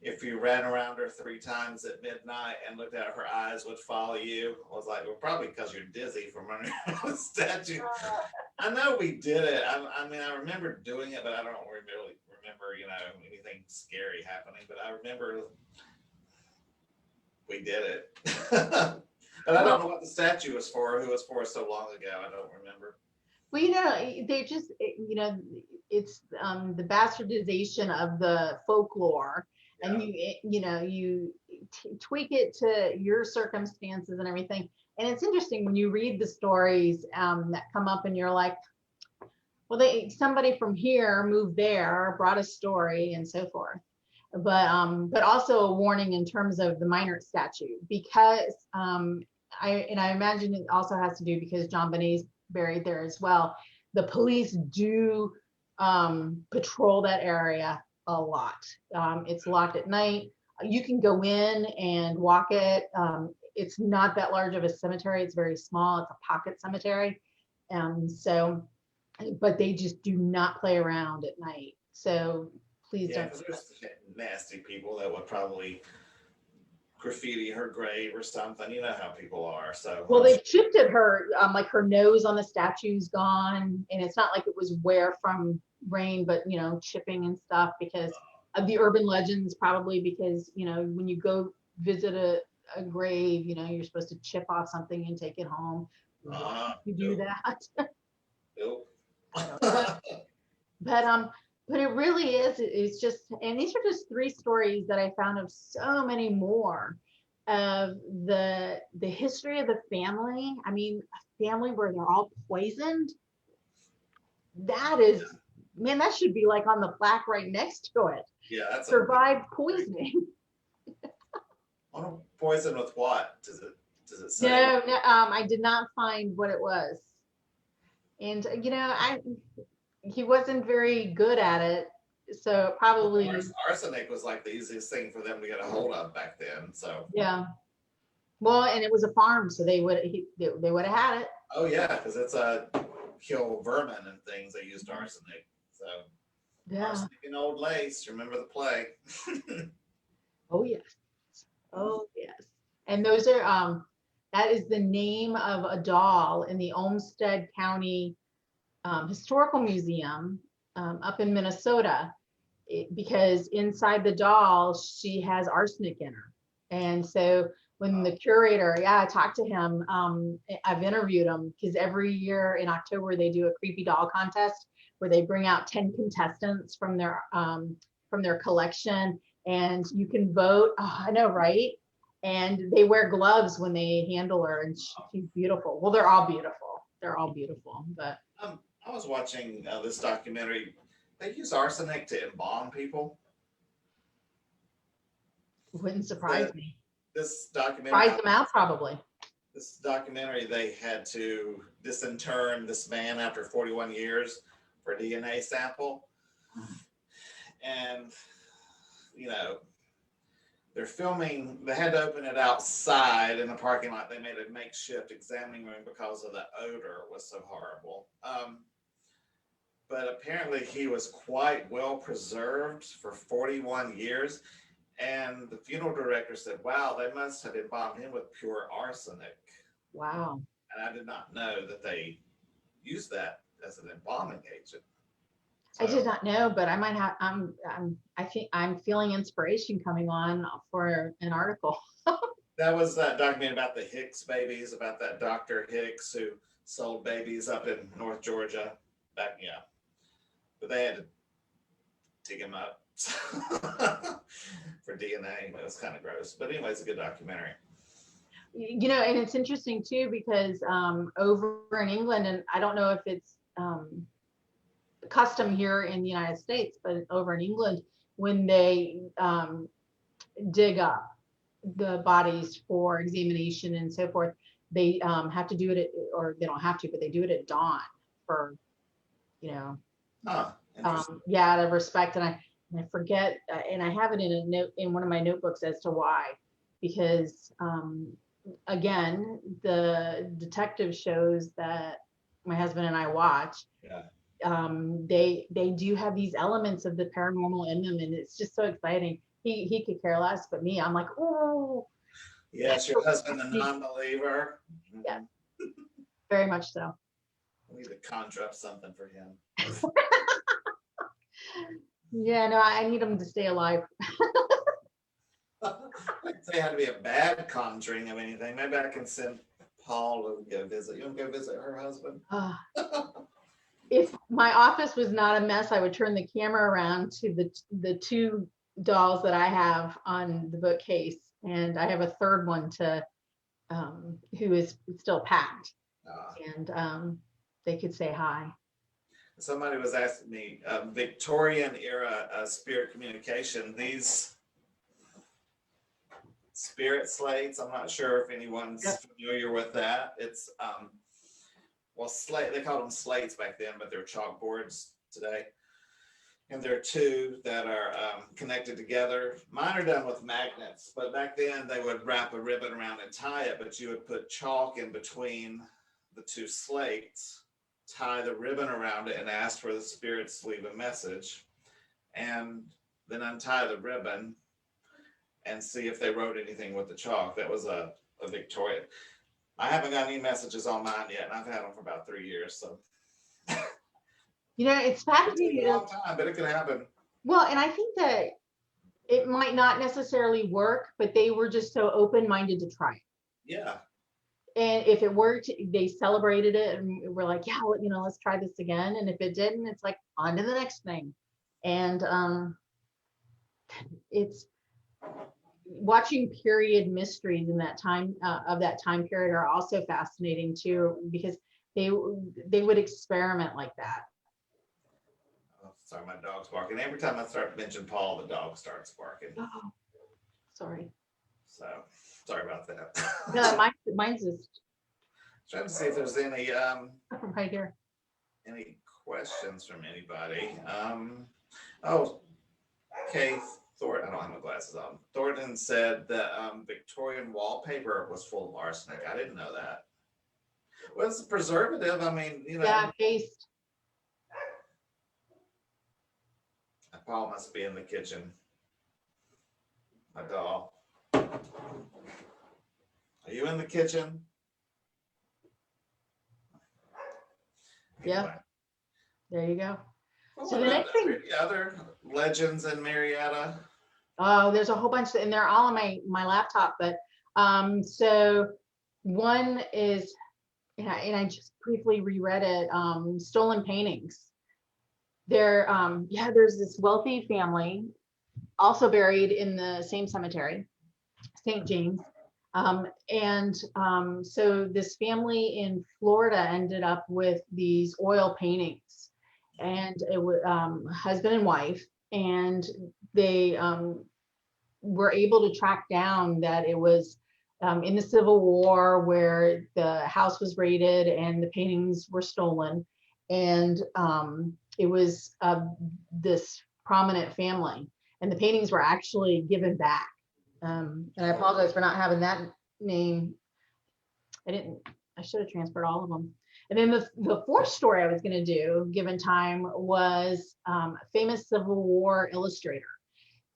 If you ran around her 3 times at midnight and looked at her, her eyes would follow you. I was like, well, probably because you're dizzy from running around the statue. I know we did it. I mean, I remember doing it, but I don't really remember, anything scary happening. But I remember we did it. But I don't know what the statue was for, who it was for so long ago. I don't remember. Well, they just, it's the bastardization of the folklore, Yeah. and you tweak it to your circumstances and everything. And it's interesting when you read the stories that come up, and you're like, well, somebody from here moved there, brought a story, and so forth. But also a warning in terms of the minor statue, because I imagine it also has to do because John Bonet's buried there as well. The police do patrol that area a lot. It's locked at night. You can go in and walk it. It's not that large of a cemetery. It's very small. It's a pocket cemetery. But they just do not play around at night. So please don't. Because there's nasty people that would probably graffiti her grave or something. You know how people are. So well, they've chipped at her, like her nose on the statue's gone, and it's not like it was wear from rain, but chipping and stuff because of the urban legends, probably because when you go visit a grave, you're supposed to chip off something and take it home. You do that. Nope. But it really is, it's just, and these are just 3 stories that I found of so many more of the history of the family. I mean, a family where they're all poisoned. That is, man, that should be like on the plaque right next to it. Yeah, that's survived poisoning. Poison with what? Does it say? No, I did not find what it was. And he wasn't very good at it, so probably arsenic was like the easiest thing for them to get a hold of back then. So yeah. Well, and it was a farm, so they would have had it. Oh yeah, because it's kill vermin and things. They used arsenic. So yeah. Arsenic and old lace. Remember the plague? Oh yes. Oh yes. And those are that is the name of a doll in the Olmsted County Historical Museum up in Minnesota, because inside the doll she has arsenic in her. And so when the curator, I talked to him, I've interviewed him, because every year in October they do a creepy doll contest where they bring out 10 contestants from their collection, and you can vote. Oh, I know, right? And they wear gloves when they handle her, and she's beautiful. Well, they're all beautiful. They're all beautiful. But I was watching this documentary. They use arsenic to embalm people. Wouldn't surprise me. This documentary, Surprise them out probably. this documentary, they had to disinterm this man after 41 years for a DNA sample. And, you know, they're filming, they had to open it outside in the parking lot. They made a makeshift examining room because of the odor was so horrible. But apparently he was quite well preserved for 41 years. And the funeral director said, wow, they must have embalmed him with pure arsenic. Wow. And I did not know that they used that as an embalming agent. I did not know, but I might have. I think I'm feeling inspiration coming on for an article. That was that documentary about the Hicks babies, about that Dr. Hicks who sold babies up in North Georgia back, yeah. But they had to dig him up for DNA. It was kind of gross. But anyway, it's a good documentary. You know, and it's interesting too, because over in England, and I don't know if it's custom here in the United States, but over in England, when they dig up the bodies for examination and so forth, they have to do it at, or they don't have to, but they do it at dawn for, you know, yeah, out of respect. And I forget, and I have it in a note in one of my notebooks as to why, because again, the detective shows that my husband and I watch, yeah. They do have these elements of the paranormal in them, and it's just so exciting. He could care less, but me, I'm like, oh. Yes, your husband, a non-believer. Yeah, very much so. We need to conjure up something for him. Yeah, no, I need him to stay alive. I didn't say it had to be a bad conjuring of anything. Maybe I can send Paul to go visit. You want to go visit her husband? If my office was not a mess, I would turn the camera around to the two dolls that I have on the bookcase, and I have a third one to who is still packed, and they could say hi. Somebody was asking me, Victorian era spirit communication, these spirit slates, I'm not sure if anyone's familiar with that. It's well, slate, they called them slates back then, but they're chalkboards today. And there are two that are connected together. Mine are done with magnets, but back then they would wrap a ribbon around and tie it, but you would put chalk in between the two slates, tie the ribbon around it, and ask for the spirits to leave a message, and then untie the ribbon and see if they wrote anything with the chalk. That was a Victorian. I haven't got any messages on mine yet, and I've had them for about 3 years. So, you know, it's fascinating. It a long time, but it could happen. Well, and I think that it might not necessarily work, but they were just so open-minded to try it. Yeah. And if it worked, they celebrated it, and we're like, yeah, well, you know, let's try this again. And if it didn't, it's like on to the next thing. And it's watching period mysteries in that time of that time period are also fascinating too, because they would experiment like that. Oh, sorry, my dog's barking. Every time I start mentioning Paul, the dog starts barking. Oh, sorry. So sorry about that. No, mine's just trying to see if there's any right here. Any questions from anybody? Oh, Kay Thornton, I don't have my glasses on. Thornton said that Victorian wallpaper was full of arsenic. I didn't know that. Well, it's a preservative. I mean, you know. Yeah, paste. Paul must be in the kitchen. My doll. Are you in the kitchen? Yeah. Anyway. There you go. Well, So the next thing, other legends in Marietta. oh, there's a whole bunch, and they're all on my laptop. But so one is, and I just briefly reread it. Stolen paintings. There's this wealthy family, also buried in the same cemetery, St. James. So this family in Florida ended up with these oil paintings, and it was husband and wife, and they were able to track down that it was in the Civil War, where the house was raided and the paintings were stolen. And it was this prominent family, and the paintings were actually given back. And I apologize for not having that name. I should have transferred all of them. And then the fourth story I was going to do, given time, was a famous Civil War illustrator.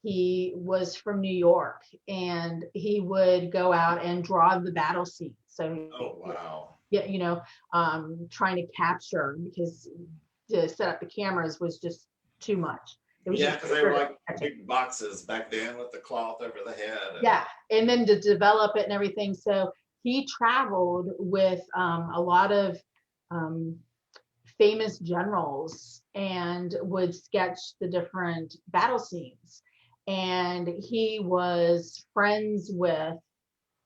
He was from New York, and he would go out and draw the battle scenes. So, Oh, wow. yeah, trying to capture, because to set up the cameras was just too much. It was Yeah, just because they were like big boxes back then with the cloth over the head. yeah, and then to develop it and everything. So he traveled with a lot of famous generals and would sketch the different battle scenes. And he was friends with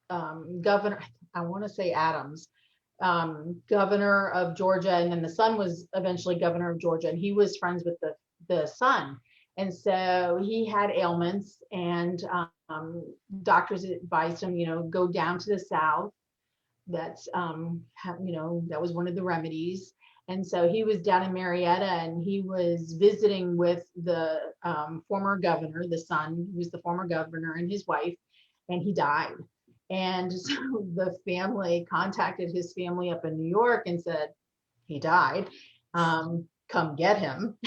Governor, I want to say Adams, governor of Georgia, and then the son was eventually governor of Georgia, and he was friends with the son. And so he had ailments, and doctors advised him, go down to the South. That's, that was one of the remedies. And so he was down in Marietta, and he was visiting with the former governor, the son, who was the former governor, and his wife, and he died. And so the family contacted his family up in New York and said, he died. Come get him.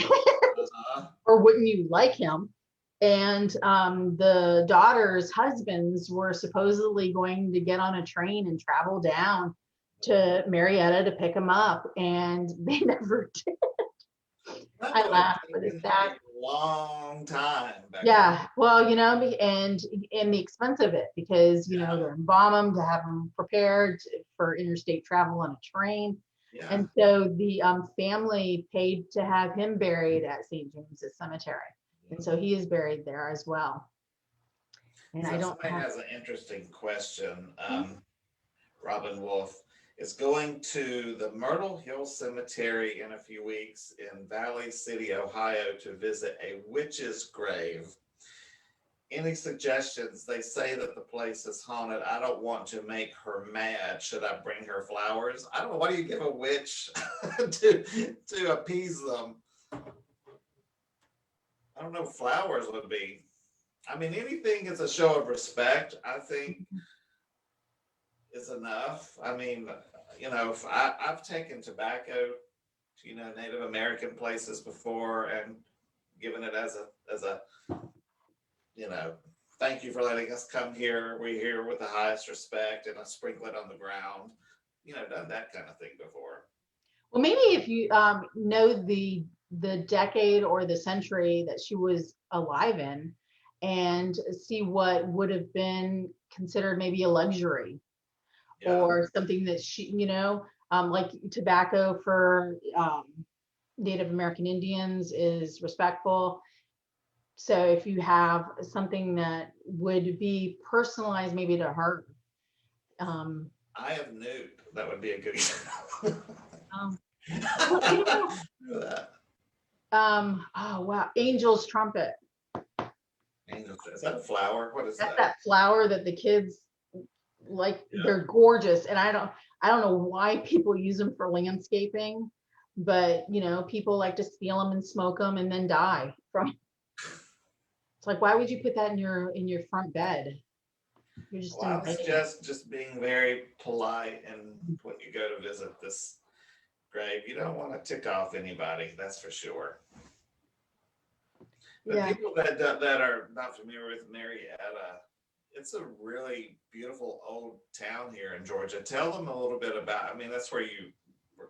Or wouldn't you like him? And the daughters' husbands were supposedly going to get on a train and travel down to Marietta to pick him up, and they never did. I laughed, but it's sad. Long time back Yeah, then. well, and the expense of it, because to embalm them, to have them prepared for interstate travel on a train. Yeah. And so the family paid to have him buried at St. James's Cemetery. And so he is buried there as well. And So I don't somebody has an interesting question. Robin Wolf is going to the Myrtle Hill Cemetery in a few weeks in Valley City, Ohio, to visit a witch's grave. Any suggestions? They say that the place is haunted. I don't want to make her mad. Should I bring her flowers? I don't know. What do you give a witch to appease them? I don't know. Flowers would be. I mean, anything is a show of respect, I think, is enough. I mean, if I've taken tobacco to, Native American places before and given it as a thank you for letting us come here. We're here with the highest respect, and I sprinkle it on the ground. Done that kind of thing before. Well, maybe if you know the decade or the century that she was alive in, and see what would have been considered maybe a luxury, or something that she, like tobacco for Native American Indians is respectful. So if you have something that would be personalized maybe to her. I have Newt. That would be a good oh wow, Angel's trumpet. Is that a flower? What is That's that? that flower that the kids like. They're gorgeous, and I don't know why people use them for landscaping, but people like to steal them and smoke them and then die from. It's like, why would you put that in your front bed? You're just I was just being very polite, and when you go to visit this grave, you don't want to tick off anybody, that's for sure. But people that are not familiar with Marietta, it's a really beautiful old town here in Georgia. Tell them a little bit about. I mean, that's where you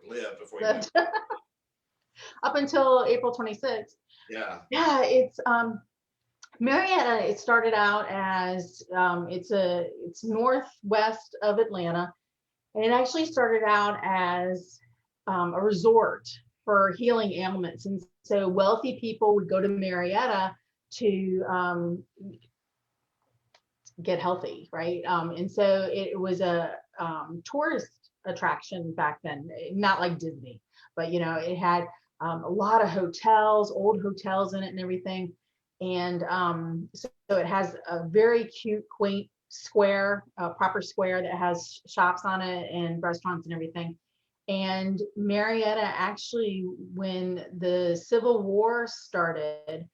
lived before you moved. Up until April 26th. Yeah. Yeah, it's Marietta. It started out as it's northwest of Atlanta, and it actually started out as a resort for healing ailments. And so wealthy people would go to Marietta to get healthy, right? And so it was a tourist attraction back then, not like Disney, but it had a lot of hotels, old hotels in it and everything. And so it has a very cute, quaint square, proper square that has shops on it and restaurants and everything. And Marietta actually, when the Civil War started,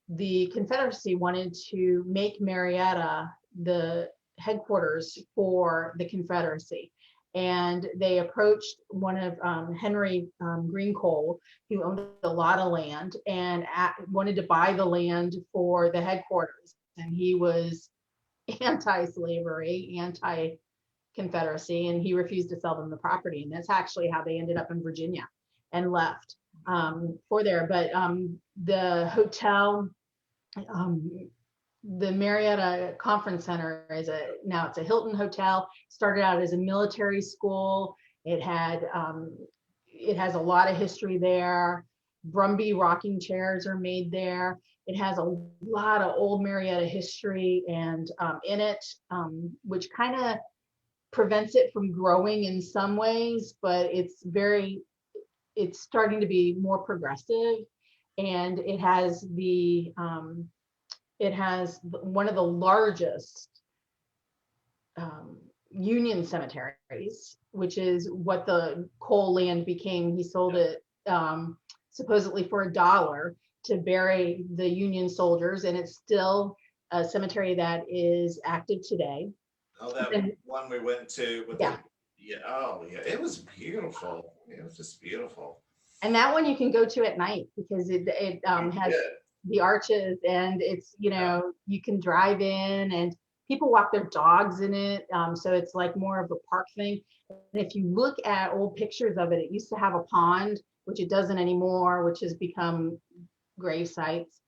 the Confederacy wanted to make Marietta the headquarters for the Confederacy. And they approached one of Henry Greencole, who owned a lot of land, and wanted to buy the land for the headquarters. And he was anti-slavery, anti-Confederacy, and he refused to sell them the property. And that's actually how they ended up in Virginia and left for there. But the hotel, the Marietta Conference Center is now it's a Hilton hotel. Started out as a military school. It has a lot of history there. Brumby rocking chairs are made there. It has a lot of old Marietta history and in it, which kind of prevents it from growing in some ways, but it's starting to be more progressive, and it has one of the largest Union cemeteries, which is what the coal land became. He sold it supposedly for $1 to bury the Union soldiers, and it's still a cemetery that is active today. Oh, that one we went to with it was beautiful. It was just beautiful. And that one you can go to at night because it has the arches, and it's, you can drive in and people walk their dogs in it. So it's like more of a park thing. And if you look at old pictures of it, it used to have a pond, which it doesn't anymore, which has become grave sites.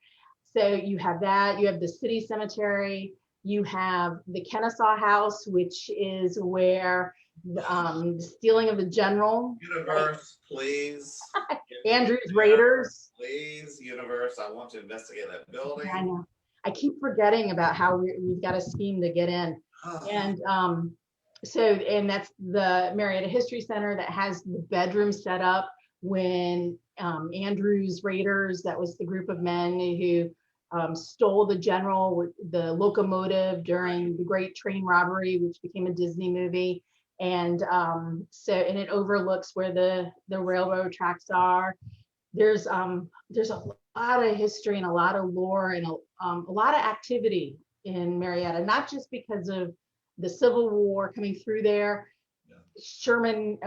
So you have that, you have the city cemetery, you have the Kennesaw House, which is where the stealing of the general. Universe, please. Andrew's Raiders. Please, Universe, I want to investigate that building. I know. I keep forgetting about how we've got a scheme to get in. And and that's the Marietta History Center that has the bedroom set up when Andrew's Raiders, that was the group of men who stole the general, the locomotive during the Great Train Robbery, which became a Disney movie. And and it overlooks where the railroad tracks are. There's a lot of history and a lot of lore and a lot of activity in Marietta, not just because of the Civil War coming through there. Sherman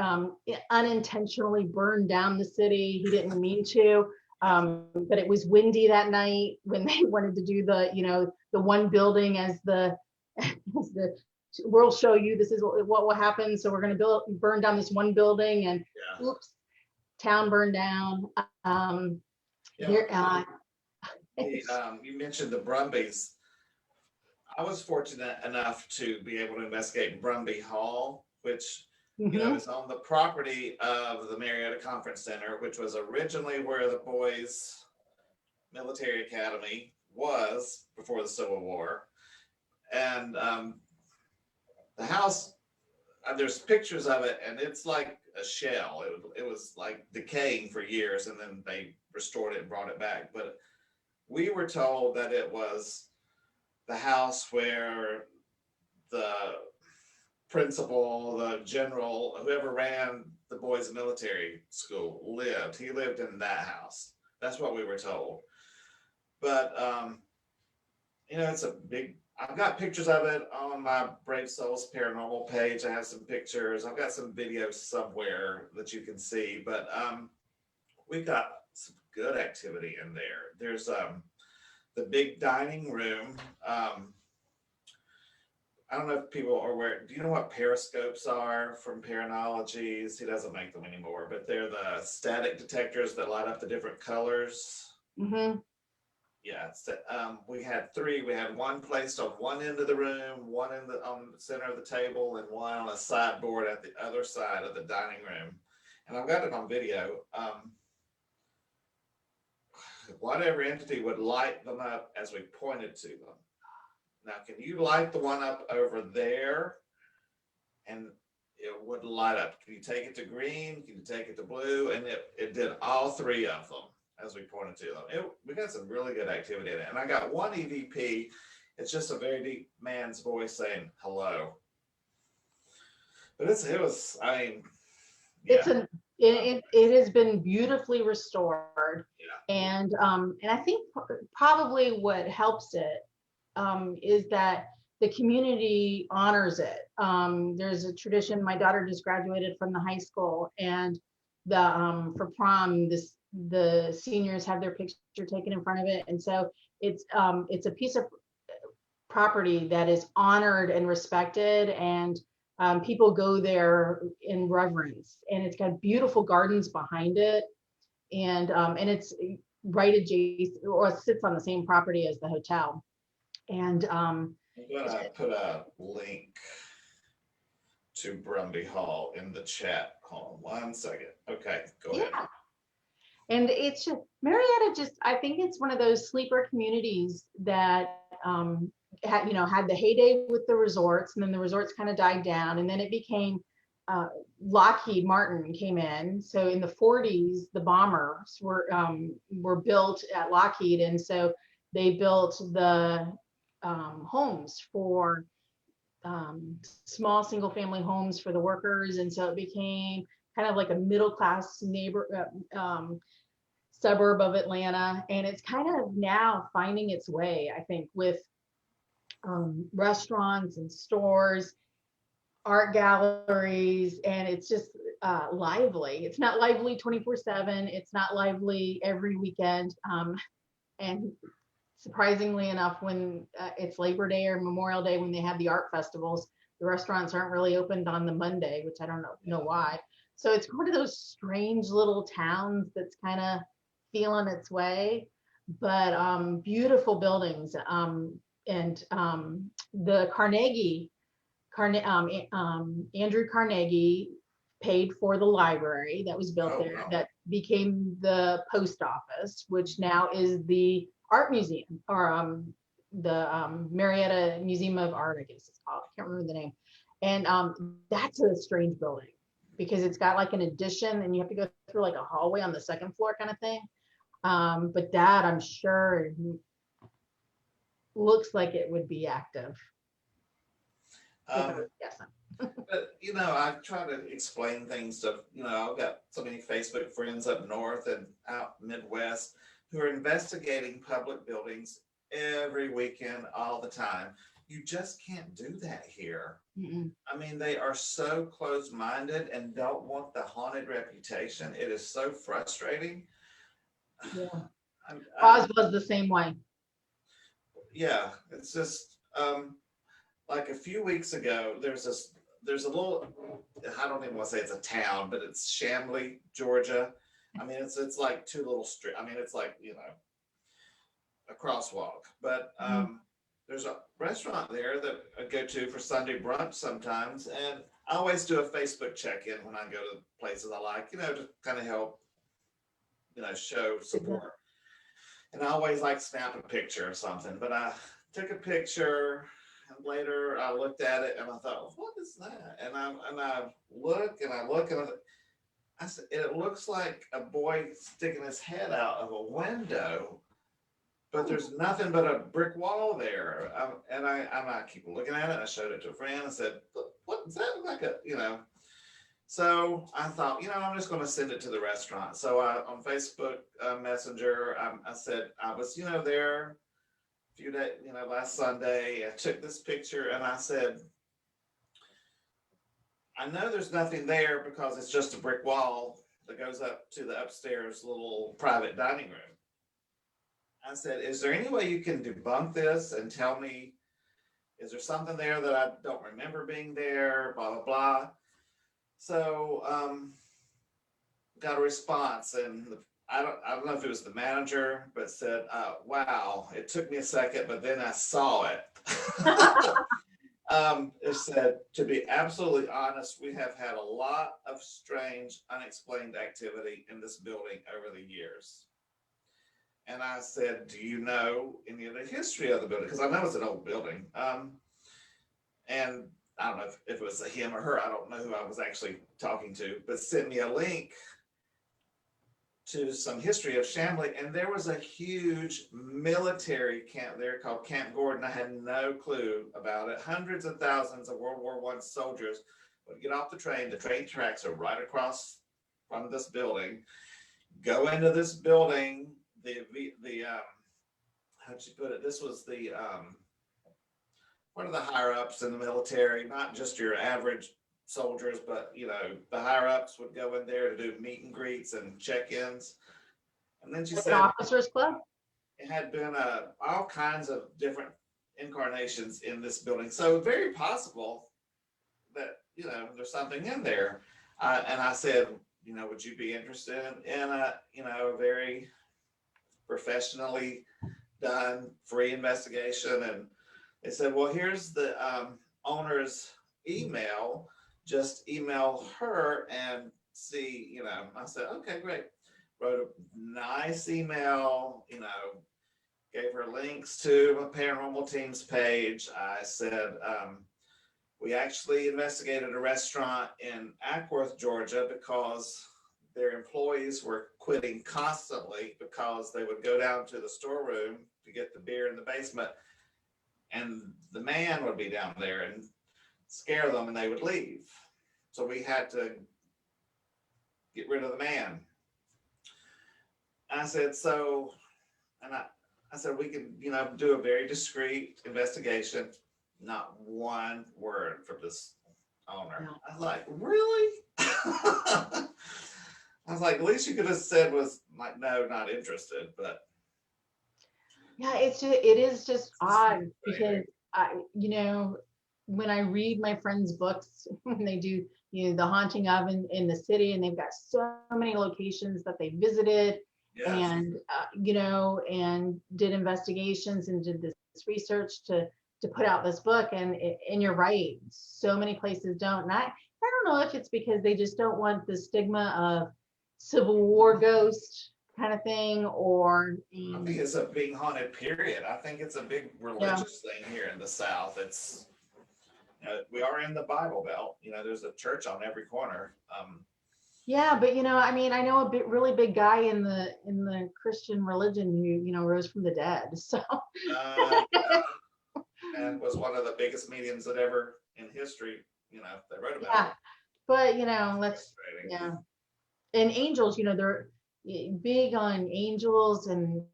unintentionally burned down the city. He didn't mean to, but it was windy that night when they wanted to do the one building as the we'll show you this is what will happen. So we're going to burn down this one building, and oops, town burned down. You mentioned the Brumbies. I was fortunate enough to be able to investigate Brumby Hall, which is on the property of the Marietta Conference Center, which was originally where the boys' military academy was before the Civil War. And the house, there's pictures of it, and it's like a shell. It was like decaying for years, and then they restored it and brought it back. But we were told that it was the house where the principal, the general, whoever ran the boys' military school lived. He lived in that house. That's what we were told. But it's a big. I've got pictures of it on my Brave Souls Paranormal page. I have some pictures. I've got some videos somewhere that you can see. But we've got some good activity in there. There's the big dining room. I don't know if people are aware. Do you know what periscopes are from Paranologies? He doesn't make them anymore, but they're the static detectors that light up the different colors. Mm-hmm. Yeah, so, we had 3. We had one placed on one end of the room, one on the center of the table, and one on a sideboard at the other side of the dining room. And I've got it on video. Whatever entity would light them up as we pointed to them. Now, can you light the one up over there? And it would light up. Can you take it to green? Can you take it to blue? And it did all 3 of them as we pointed to them. We got some really good activity in it. And I got one EVP. It's just a very deep man's voice saying hello. But it was, I mean, It's yeah. it has been beautifully restored. Yeah. And I think probably what helps it is that the community honors it. There's a tradition. My daughter just graduated from the high school, and for prom, the seniors have their picture taken in front of it, and so it's a piece of property that is honored and respected, and people go there in reverence, and it's got beautiful gardens behind it, and it's right adjacent, or it sits on the same property as the hotel. And I'm gonna put a link to Brumby Hall in the chat. Hold on 1 second. Okay, go ahead. yeah, and it's just Marietta. I think it's one of those sleeper communities that had the heyday with the resorts, and then the resorts kind of died down, and then it became Lockheed Martin came in. So in the 40s, the bombers were built at Lockheed, and so they built the homes for small single family homes for the workers, and so it became kind of like a middle class suburb of Atlanta, and it's kind of now finding its way, I think, with restaurants and stores, art galleries, and it's just lively. It's not lively 24/7. It's not lively every weekend. And surprisingly enough, when it's Labor Day or Memorial Day, when they have the art festivals, the restaurants aren't really opened on the Monday, which I don't know why. So it's one of those strange little towns that's kind of feeling its way, but beautiful buildings. And the Andrew Carnegie paid for the library that was built there, that became the post office, which now is the art museum, or the Marietta Museum of Art, I guess it's called. I can't remember the name. And that's a strange building because it's got like an addition, and you have to go through like a hallway on the second floor kind of thing. But that, I'm sure, looks like it would be active. But I try to explain things to, I've got so many Facebook friends up north and out Midwest who are investigating public buildings every weekend, all the time. You just can't do that here. Mm-mm. I mean, they are so closed-minded and don't want the haunted reputation. It is so frustrating. Yeah. Oz was the same way. Yeah, it's just like a few weeks ago, there's a little, I don't even want to say it's a town, but it's Chamblee, Georgia. I mean, it's like two little street. I mean, it's like, a crosswalk, but there's a restaurant there that I go to for Sunday brunch sometimes, and I always do a Facebook check-in when I go to places I like, to kind of help, show support. And I always like snap a picture or something, but I took a picture, and later I looked at it and I thought, what is that? And I look and I said, it looks like a boy sticking his head out of a window, but there's nothing but a brick wall there. And I keep looking at it. I showed it to a friend. I said, what is that? Like So I thought, I'm just going to send it to the restaurant. So on Facebook Messenger, I said I was, there a few days, last Sunday. I took this picture and I said, I know there's nothing there because it's just a brick wall that goes up to the upstairs little private dining room. I said, is there any way you can debunk this and tell me, is there something there that I don't remember being there, blah, blah, blah. So got a response, and I don't know if it was the manager, but said, wow, it took me a second, but then I saw it. It said, to be absolutely honest, we have had a lot of strange, unexplained activity in this building over the years. And I said, do you know any of the history of the building? Because I know it's an old building. And I don't know if it was a him or her. I don't know who I was actually talking to, but sent me a link to some history of Chamblee, and there was a huge military camp there called Camp Gordon. I had no clue about it. Hundreds of thousands of World War I soldiers would get off the train. The train tracks are right across from this building. Go into this building. How'd you put it? This was the one of the higher ups in the military, not just your average soldiers, but the higher ups would go in there to do meet and greets and check-ins. And then she Like said an officers club? it had been all kinds of different incarnations in this building. So very possible that there's something in there. And I said, would you be interested in a very professionally done free investigation? And they said, well, here's the owner's email. Just email her and see, I said, okay, great. Wrote a nice email, gave her links to a paranormal teams page. I said, we actually investigated a restaurant in Ackworth, Georgia, because their employees were quitting constantly because they would go down to the storeroom to get the beer in the basement, and the man would be down there and scare them and they would leave. So we had to get rid of the man. And I said, I said, we can, do a very discreet investigation. Not one word from this owner. No. I was like, really? I was like, at least you could have said was like, no, not interested, but. Yeah, it is just odd because when I read my friends' books, when they do, the haunting of in the city, and they've got so many locations that they visited, Yes. and and did investigations and did this research to put out this book, and you're right, so many places don't. And I don't know if it's because they just don't want the stigma of Civil War ghost kind of thing, or I think it's a being haunted, period. I think it's a big religious thing here in the South. It's we are in the Bible Belt. There's a church on every corner. yeah, but I know a really big guy in the Christian religion who rose from the dead. So and was one of the biggest mediums that ever in history. They wrote about. Yeah, it. but let's and angels. They're big on angels and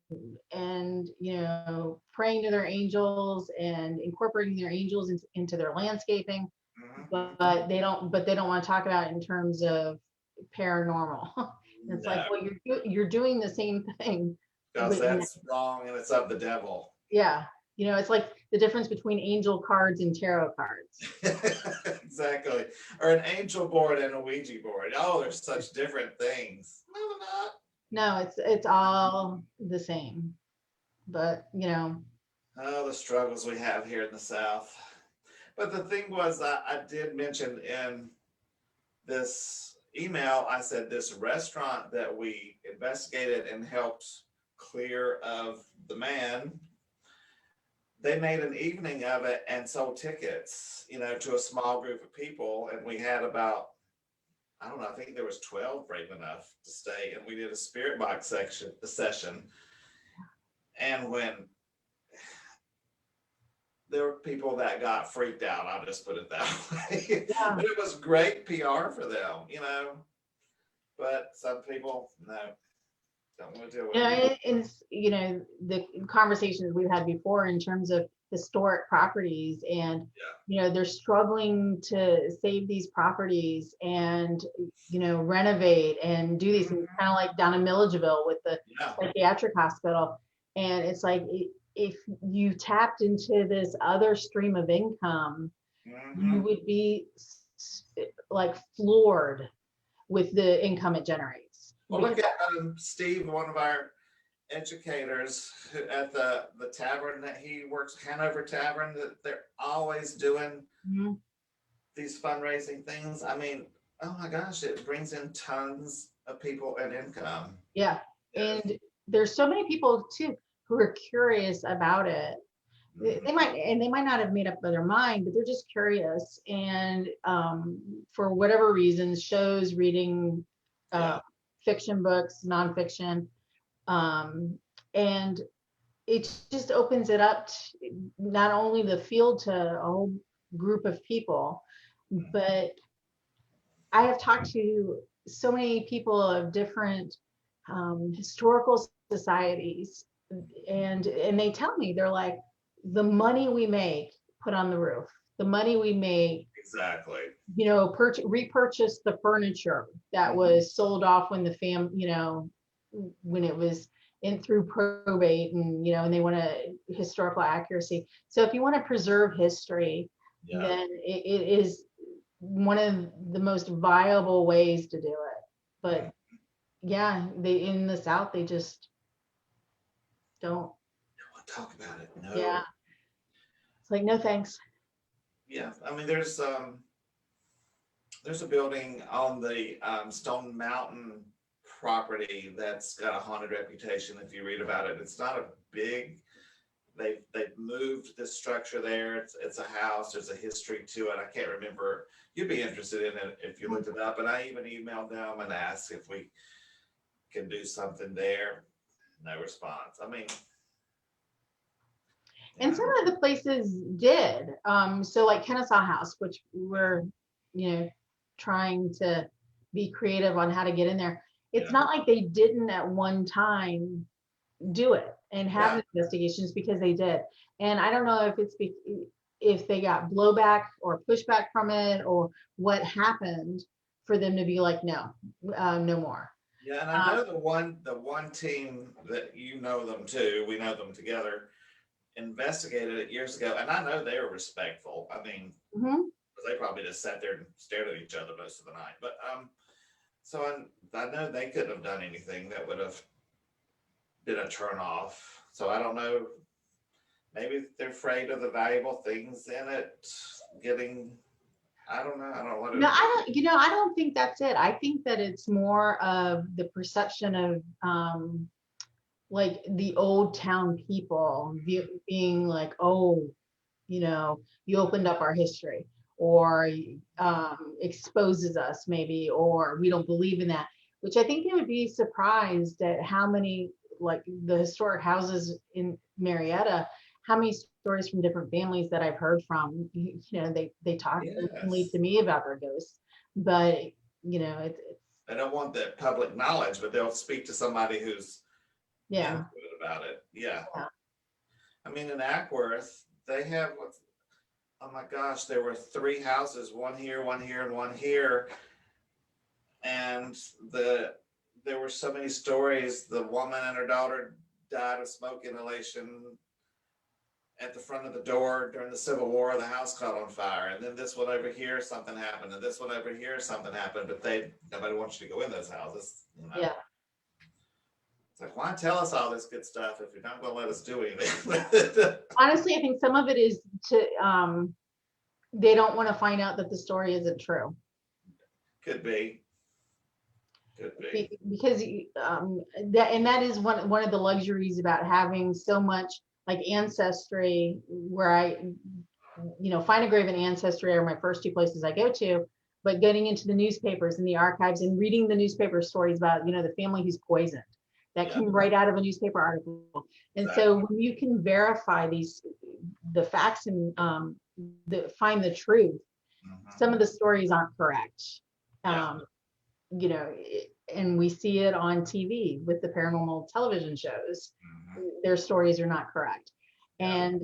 praying to their angels and incorporating their angels into their landscaping. Mm-hmm. But they don't want to talk about it in terms of paranormal. It's like, well, you're doing the same thing. Because that's wrong and it's of the devil. Yeah. It's like the difference between angel cards and tarot cards. Exactly. Or an angel board and a Ouija board. Oh, they're such different things. No, they're not. No, it's all the same. But Oh, the struggles we have here in the South. But the thing was, I did mention in this email, I said this restaurant that we investigated and helped clear of the man, they made an evening of it and sold tickets, to a small group of people. And we had about, I don't know, I think there was 12 brave enough to stay. And we did a spirit box session. And when there were people that got freaked out, I'll just put it that way. Yeah. But it was great PR for them, But some people, no. Don't want to do it. It's the conversations we've had before in terms of historic properties, and they're struggling to save these properties and renovate and do these things, kind of like down in Milledgeville with the psychiatric hospital. And it's like, if you tapped into this other stream of income, you would be like floored with the income it generates. Well, look at Steve, one of our educators at the tavern that he works, Hanover Tavern, that they're always doing these fundraising things. I mean, oh my gosh, it brings in tons of people and income. Yeah. And there's so many people too who are curious about it. They might not have made up their mind, but they're just curious. And for whatever reasons, shows, reading, fiction books, nonfiction, and it just opens it up to not only the field to a whole group of people, but I have talked to so many people of different historical societies, and they tell me, they're like, the money we make put on the roof, the money we make, Exactly. repurchase the furniture that was sold off when when it was in through probate, and and they want a historical accuracy. So if you want to preserve history, Yeah. then it is one of the most viable ways to do it. But yeah, they in the South, they just don't. Talk about it. No. Yeah, it's like, no thanks. Yeah, I mean, there's a building on the Stone Mountain property that's got a haunted reputation. If you read about it, it's not a big. They've moved this structure there. It's a house. There's a history to it. I can't remember. You'd be interested in it if you looked it up. And I even emailed them and asked if we can do something there. No response. I mean, And some of the places did. So like Kennesaw House, which we're, trying to be creative on how to get in there. It's not like they didn't at one time do it and have investigations, because they did. And I don't know if it's if they got blowback or pushback from it, or what happened for them to be like, no, no more. Yeah, and I know the one team that them too. We know them together. Investigated it years ago, and I know they were respectful. I mean, they probably just sat there and stared at each other most of the night. But so I know they couldn't have done anything that would have been a turn off. So I don't know. Maybe they're afraid of the valuable things in it getting. I don't know. I don't want to. No, I don't. I don't think that's it. I think that it's more of the perception of like the old town people being like, oh, you opened up our history, or exposes us maybe, or we don't believe in that. Which I think they would be surprised at how many, like the historic houses in Marietta, how many stories from different families that I've heard from. They talk openly to me about their ghosts, but it's they don't want that public knowledge, but they'll speak to somebody who's about it. Yeah. I mean, in Ackworth, they have, oh my gosh, there were 3 houses, one here, and one here. And there were so many stories. The woman and her daughter died of smoke inhalation at the front of the door during the Civil War. The house caught on fire. And then this one over here, something happened. And this one over here, something happened. But nobody wants you to go in those houses. Yeah. It's like, why tell us all this good stuff if you're not going to let us do anything? Honestly, I think some of it is to they don't want to find out that the story isn't true. Could be. Because that is one of the luxuries about having so much like ancestry, where I find a grave in Ancestry are my first 2 places I go to, but getting into the newspapers and the archives and reading the newspaper stories about the family who's poisoned, that came right out of a newspaper article. And so when you can verify the facts and find the truth, some of the stories aren't correct. And we see it on TV with the paranormal television shows. Their stories are not correct. And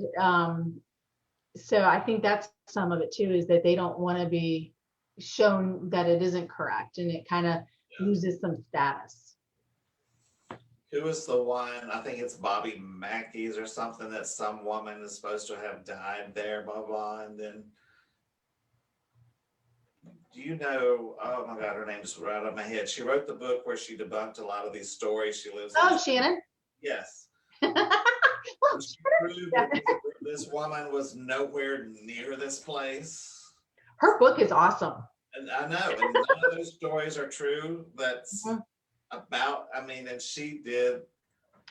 so I think that's some of it too, is that they don't want to be shown that it isn't correct, and it kind of loses some status. Who is the one? I think it's Bobby Mackey's or something, that some woman is supposed to have died there, blah, blah. And then, oh my God, her name's right out of my head. She wrote the book where she debunked a lot of these stories. She lives in Shannon? Yes. Well, This woman was nowhere near this place. Her book is awesome. And I know, and none of those stories are true. That's about, and she did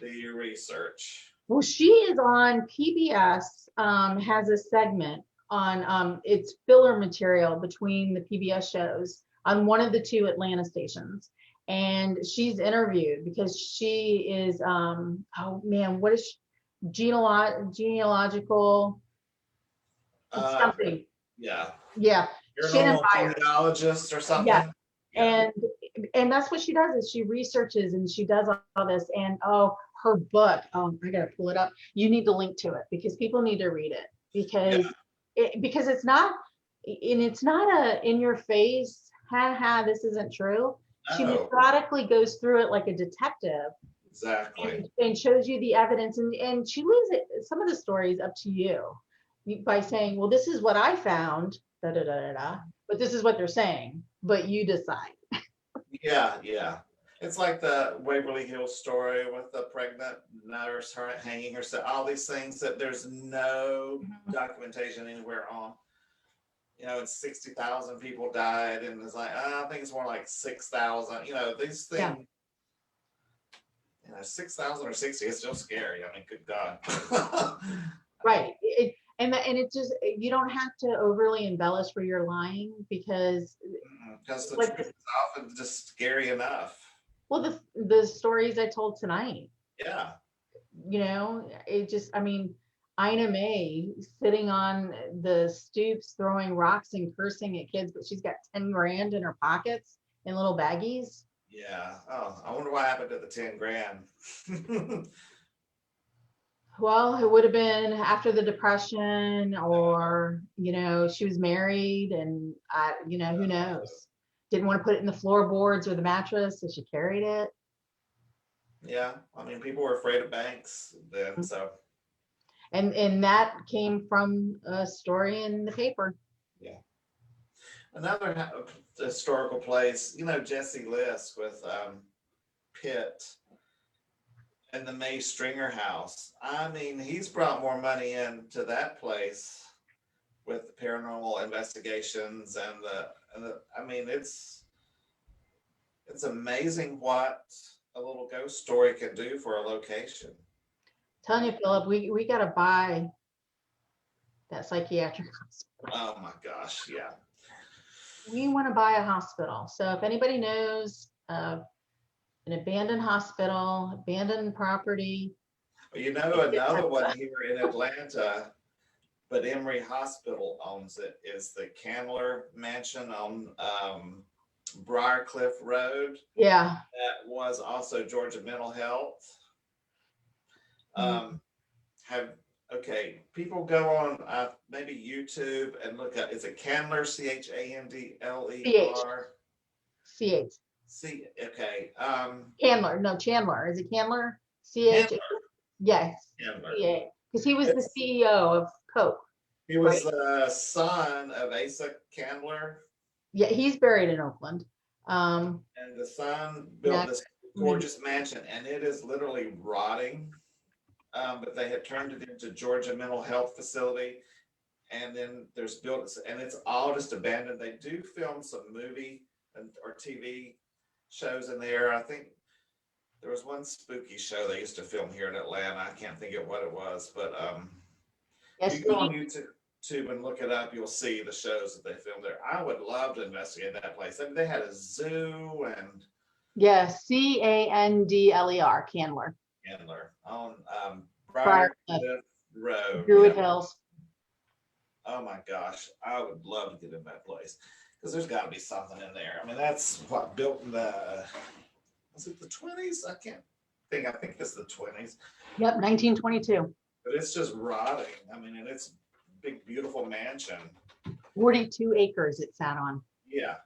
the research. Well, she is on PBS, has a segment on it's filler material between the PBS shows on one of the 2 Atlanta stations. and she's interviewed because she is oh man, what is she? Genealogical Uh, something. yeah. Yeah, Shannon Paranormal Byers. genealogist or Yeah, something. Yeah. and that's what she does is she researches and she does all this. And oh, her book, oh, I gotta pull it up. You need to link to it because people need to read it Yeah. because it's not, and it's not a in your face, ha, this isn't true. She No, methodically goes through it like a detective exactly. and shows you the evidence, and she leaves it some of the stories up to you by saying, well, this is what I found, da da da da da, but this is what they're saying, but you decide. Yeah, yeah. It's like the Waverly Hills story with the pregnant nurse, her hanging herself, all these things that there's no documentation anywhere on. You know, it's 60,000 people died, and it's like, I think it's more like 6,000. You know, these Yeah. things, 6,000 or 60 is still scary. I mean, good God. Right. And it just, you don't have to overly embellish where you're lying because Because the like, truth is often just scary enough. well, the stories I told tonight, Yeah. it just, I mean, Ina May sitting on the stoops throwing rocks and cursing at kids, but she's got 10 grand in her pockets in little baggies. Yeah. Oh, I wonder what happened to the 10 grand. Well, it would have been after the Depression, or, she was married and who knows? Didn't want to put it in the floorboards or the mattress, so she carried it. Yeah. I mean, people were afraid of banks then. So, And that came from a story in the paper. yeah. Another historical place, Jesse Lisk with Pitt and the May Stringer house. I mean, he's brought more money into that place with the paranormal investigations I mean, it's amazing what a little ghost story can do for a location. Telling you, Philip, we got to buy that psychiatric hospital. Oh my gosh, yeah. We want to buy a hospital. So if anybody knows of an abandoned hospital, abandoned property. Well, another one here in Atlanta, but Emory Hospital owns it, is the Candler Mansion on Briarcliff Road. Yeah. That was also Georgia Mental Health. People go on maybe YouTube and look at, is it Candler, Chandler? CH. Okay. Candler. No, Chandler. Is it Candler? CH. Candler. Yes. Candler. Because he was the CEO of Coke. He was the son of Asa Candler. Yeah, he's buried in Oakland. And the son built this gorgeous mansion, and it is literally rotting. But they had turned it into Georgia Mental Health Facility, and then there's and it's all just abandoned. They do film some movie or TV shows in there. I think there was one spooky show they used to film here in Atlanta. I can't think of what it was, but if you go on YouTube and look it up, you'll see the shows that they filmed there. I would love to investigate that place. I mean, they had a zoo and Candler, Candler on Briarcliff Road, Druid Hills. Oh my gosh, I would love to get in that place because there's got to be something in there. I mean, that's what built in was it the 20s? I can't think. I think it's the 20s. Yep, 1922. But it's just rotting. I mean, and it's a big, beautiful mansion. 42 acres it sat on. Yeah.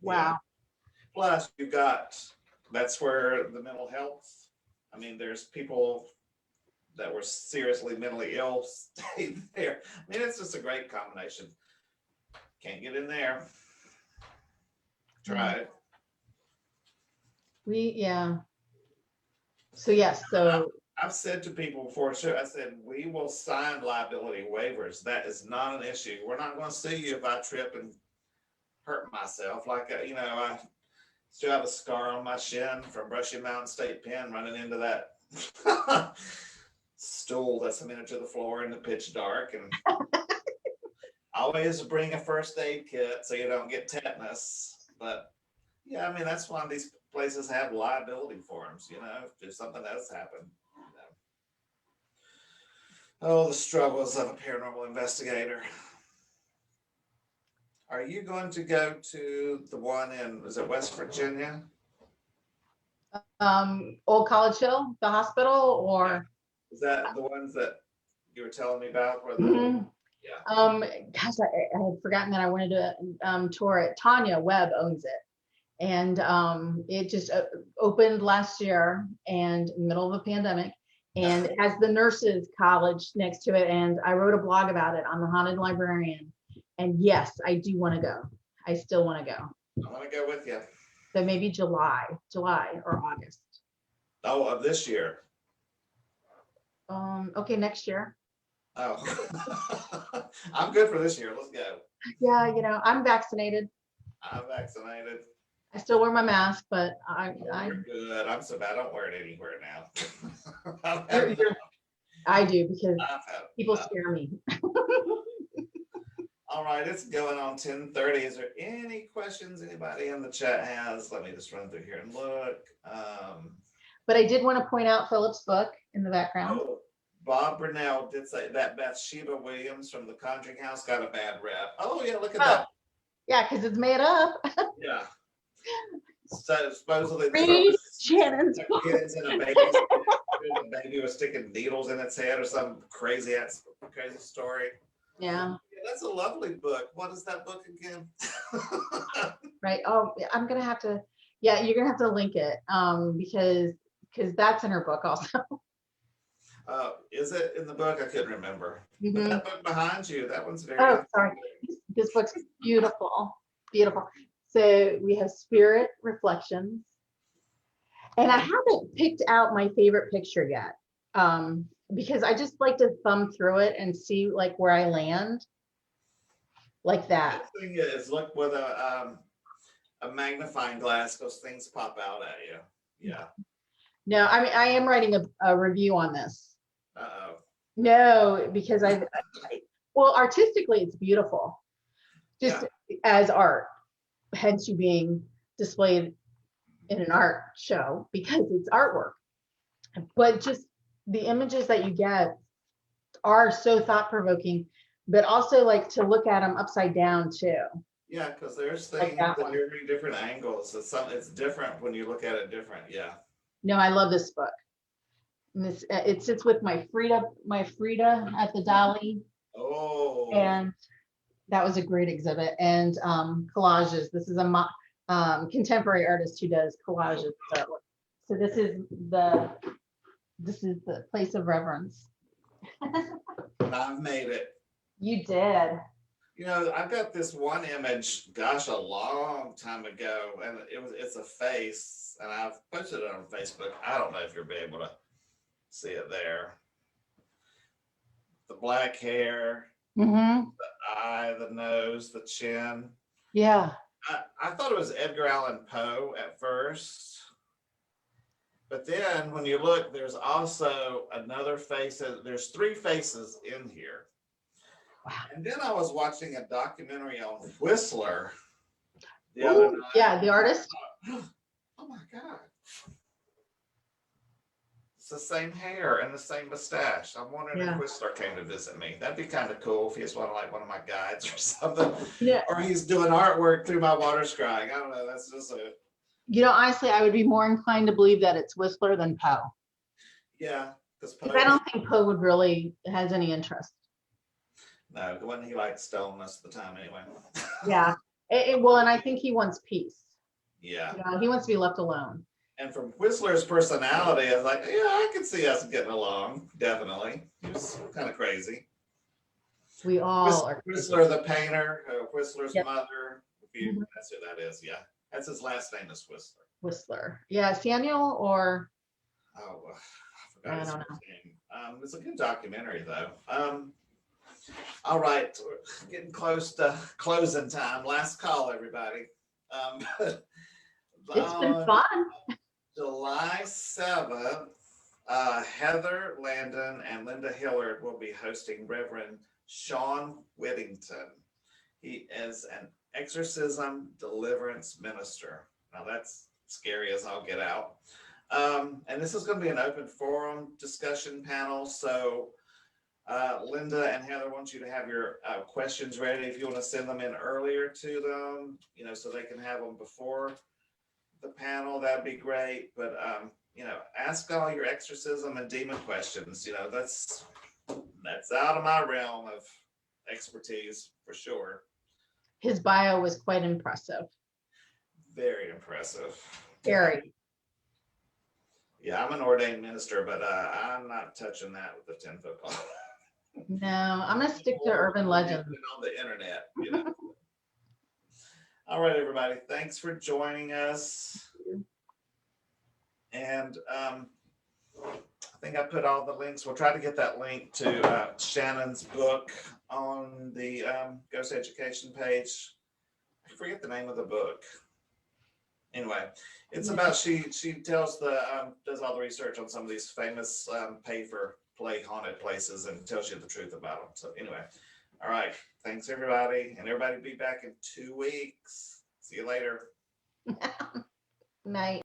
Wow. Yeah. Plus, that's where the mental health, I mean, there's people that were seriously mentally ill stayed there. I mean, it's just a great combination. Can't get in there. Try it. So yes, I've said to people before, sure, I said, we will sign liability waivers. That is not an issue. We're not going to sue you if I trip and hurt myself. Like, I still have a scar on my shin from Brushy Mountain State Pen running into that stool that's a minute to the floor in the pitch dark. And always bring a first aid kit so you don't get tetanus. But yeah, I mean, that's one of these places have liability forms, if something does happen. Oh, the struggles of a paranormal investigator. Are you going to go to the one is it West Virginia? Old College Hill, the hospital, or Is that the ones that you were telling me about? Where Mhm. Yeah. Gosh, I had forgotten that I wanted to tour it. Tanya Webb owns it, and it just opened last year, and in the middle of a pandemic, and it has the nurses college next to it. And I wrote a blog about it on the Haunted Librarian. And yes, I do want to go. I still want to go. I want to go with you. So maybe July or August. Oh, of this year. Okay, next year. Oh, I'm good for this year. Let's go. Yeah, I'm vaccinated. I'm vaccinated. I still wear my mask, but You're good. I'm so bad. I don't wear it anywhere now. I do because people scare me. All right, it's going on 10:30. Is there any questions anybody in the chat has? Let me just run through here and look. But I did want to point out Philip's book in the background. Oh, Bob Brunell did say that Bathsheba Williams from The Conjuring House got a bad rep. Oh yeah, look at that. Yeah, because it's made up. Yeah. So supposedly Read Shannon's book. kids in a the baby was sticking needles in its head or some crazy story. Yeah. That's a lovely book. What is that book again? Right. Oh, I'm gonna have to. Yeah, you're gonna have to link it because that's in her book also. Is it in the book? I couldn't remember. Mm-hmm. But that book behind you, that one's very. Oh, sorry. This book's beautiful, beautiful. So we have Spirit Reflections, and I haven't picked out my favorite picture yet, because I just like to thumb through it and see like where I land, like that. The thing is, look with a magnifying glass; those things pop out at you. Yeah. No, I mean I am writing a review on this. Uh-oh. No, because well, artistically it's beautiful, just as art, hence you being displayed in an art show because it's artwork. But just the images that you get are so thought-provoking, but also like to look at them upside down too. Yeah, because there's Like things that that one. are in different angles. It's different when you look at it different. Yeah. No, I love this book. And it sits with my Frida at the Dali, Oh. and that was a great exhibit. And collages. This is a contemporary artist who does collages. So this is the place of reverence. And I've made it. You did. I've got this one image, gosh, a long time ago, and it's a face, and I've posted it on Facebook. I don't know if you'll be able to see it there. The black hair, Mm-hmm. the eye, the nose, the chin. Yeah. I thought it was Edgar Allan Poe at first. But then when you look, there's also another face. There's three faces in here. Wow. And then I was watching a documentary on Whistler the other night. Yeah, the artist. Oh my God. It's the same hair and the same mustache. I'm wondering if Whistler came to visit me. That'd be kind of cool if he's one of my guides or something. Yeah. Or he's doing artwork through my water scrying. I don't know. That's just Honestly, I would be more inclined to believe that it's Whistler than Poe. Yeah. Because I don't think Poe would really has any interest. No, wasn't he like stoned most of the time anyway? Yeah. Well, and I think he wants peace. Yeah. He wants to be left alone. And from Whistler's personality, I was like, yeah, I could see us getting along. Definitely. He was kind of crazy. We all are. Whistler, the painter, Whistler's mother. That's who that is. Yeah. That's his last name is Whistler. Whistler. Yeah. Samuel or. Oh, I forgot his name. It's a good documentary, though. All right. We're getting close to closing time. Last call, everybody. It's been fun. July 7th, Heather Landon and Linda Hillard will be hosting Reverend Sean Whittington. He is an exorcism deliverance minister. Now that's scary as I'll get out. And this is going to be an open forum discussion panel. So Linda and Heather want you to have your questions ready. If you want to send them in earlier to them, so they can have them before the panel, that'd be great. But, ask all your exorcism and demon questions. That's out of my realm of expertise for sure. His bio was quite impressive. Very impressive. Very. Yeah, I'm an ordained minister, but I'm not touching that with the 10-foot pole. No, I'm going to stick to urban legends. On the internet. All right, everybody. Thanks for joining us. And I think I put all the links. We'll try to get that link to Shannon's book on the Ghost Education page. I forget the name of the book. Anyway, it's about she tells does all the research on some of these famous pay-for-play haunted places and tells you the truth about them. So anyway, all right. Thanks, everybody. And everybody be back in 2 weeks. See you later. Night.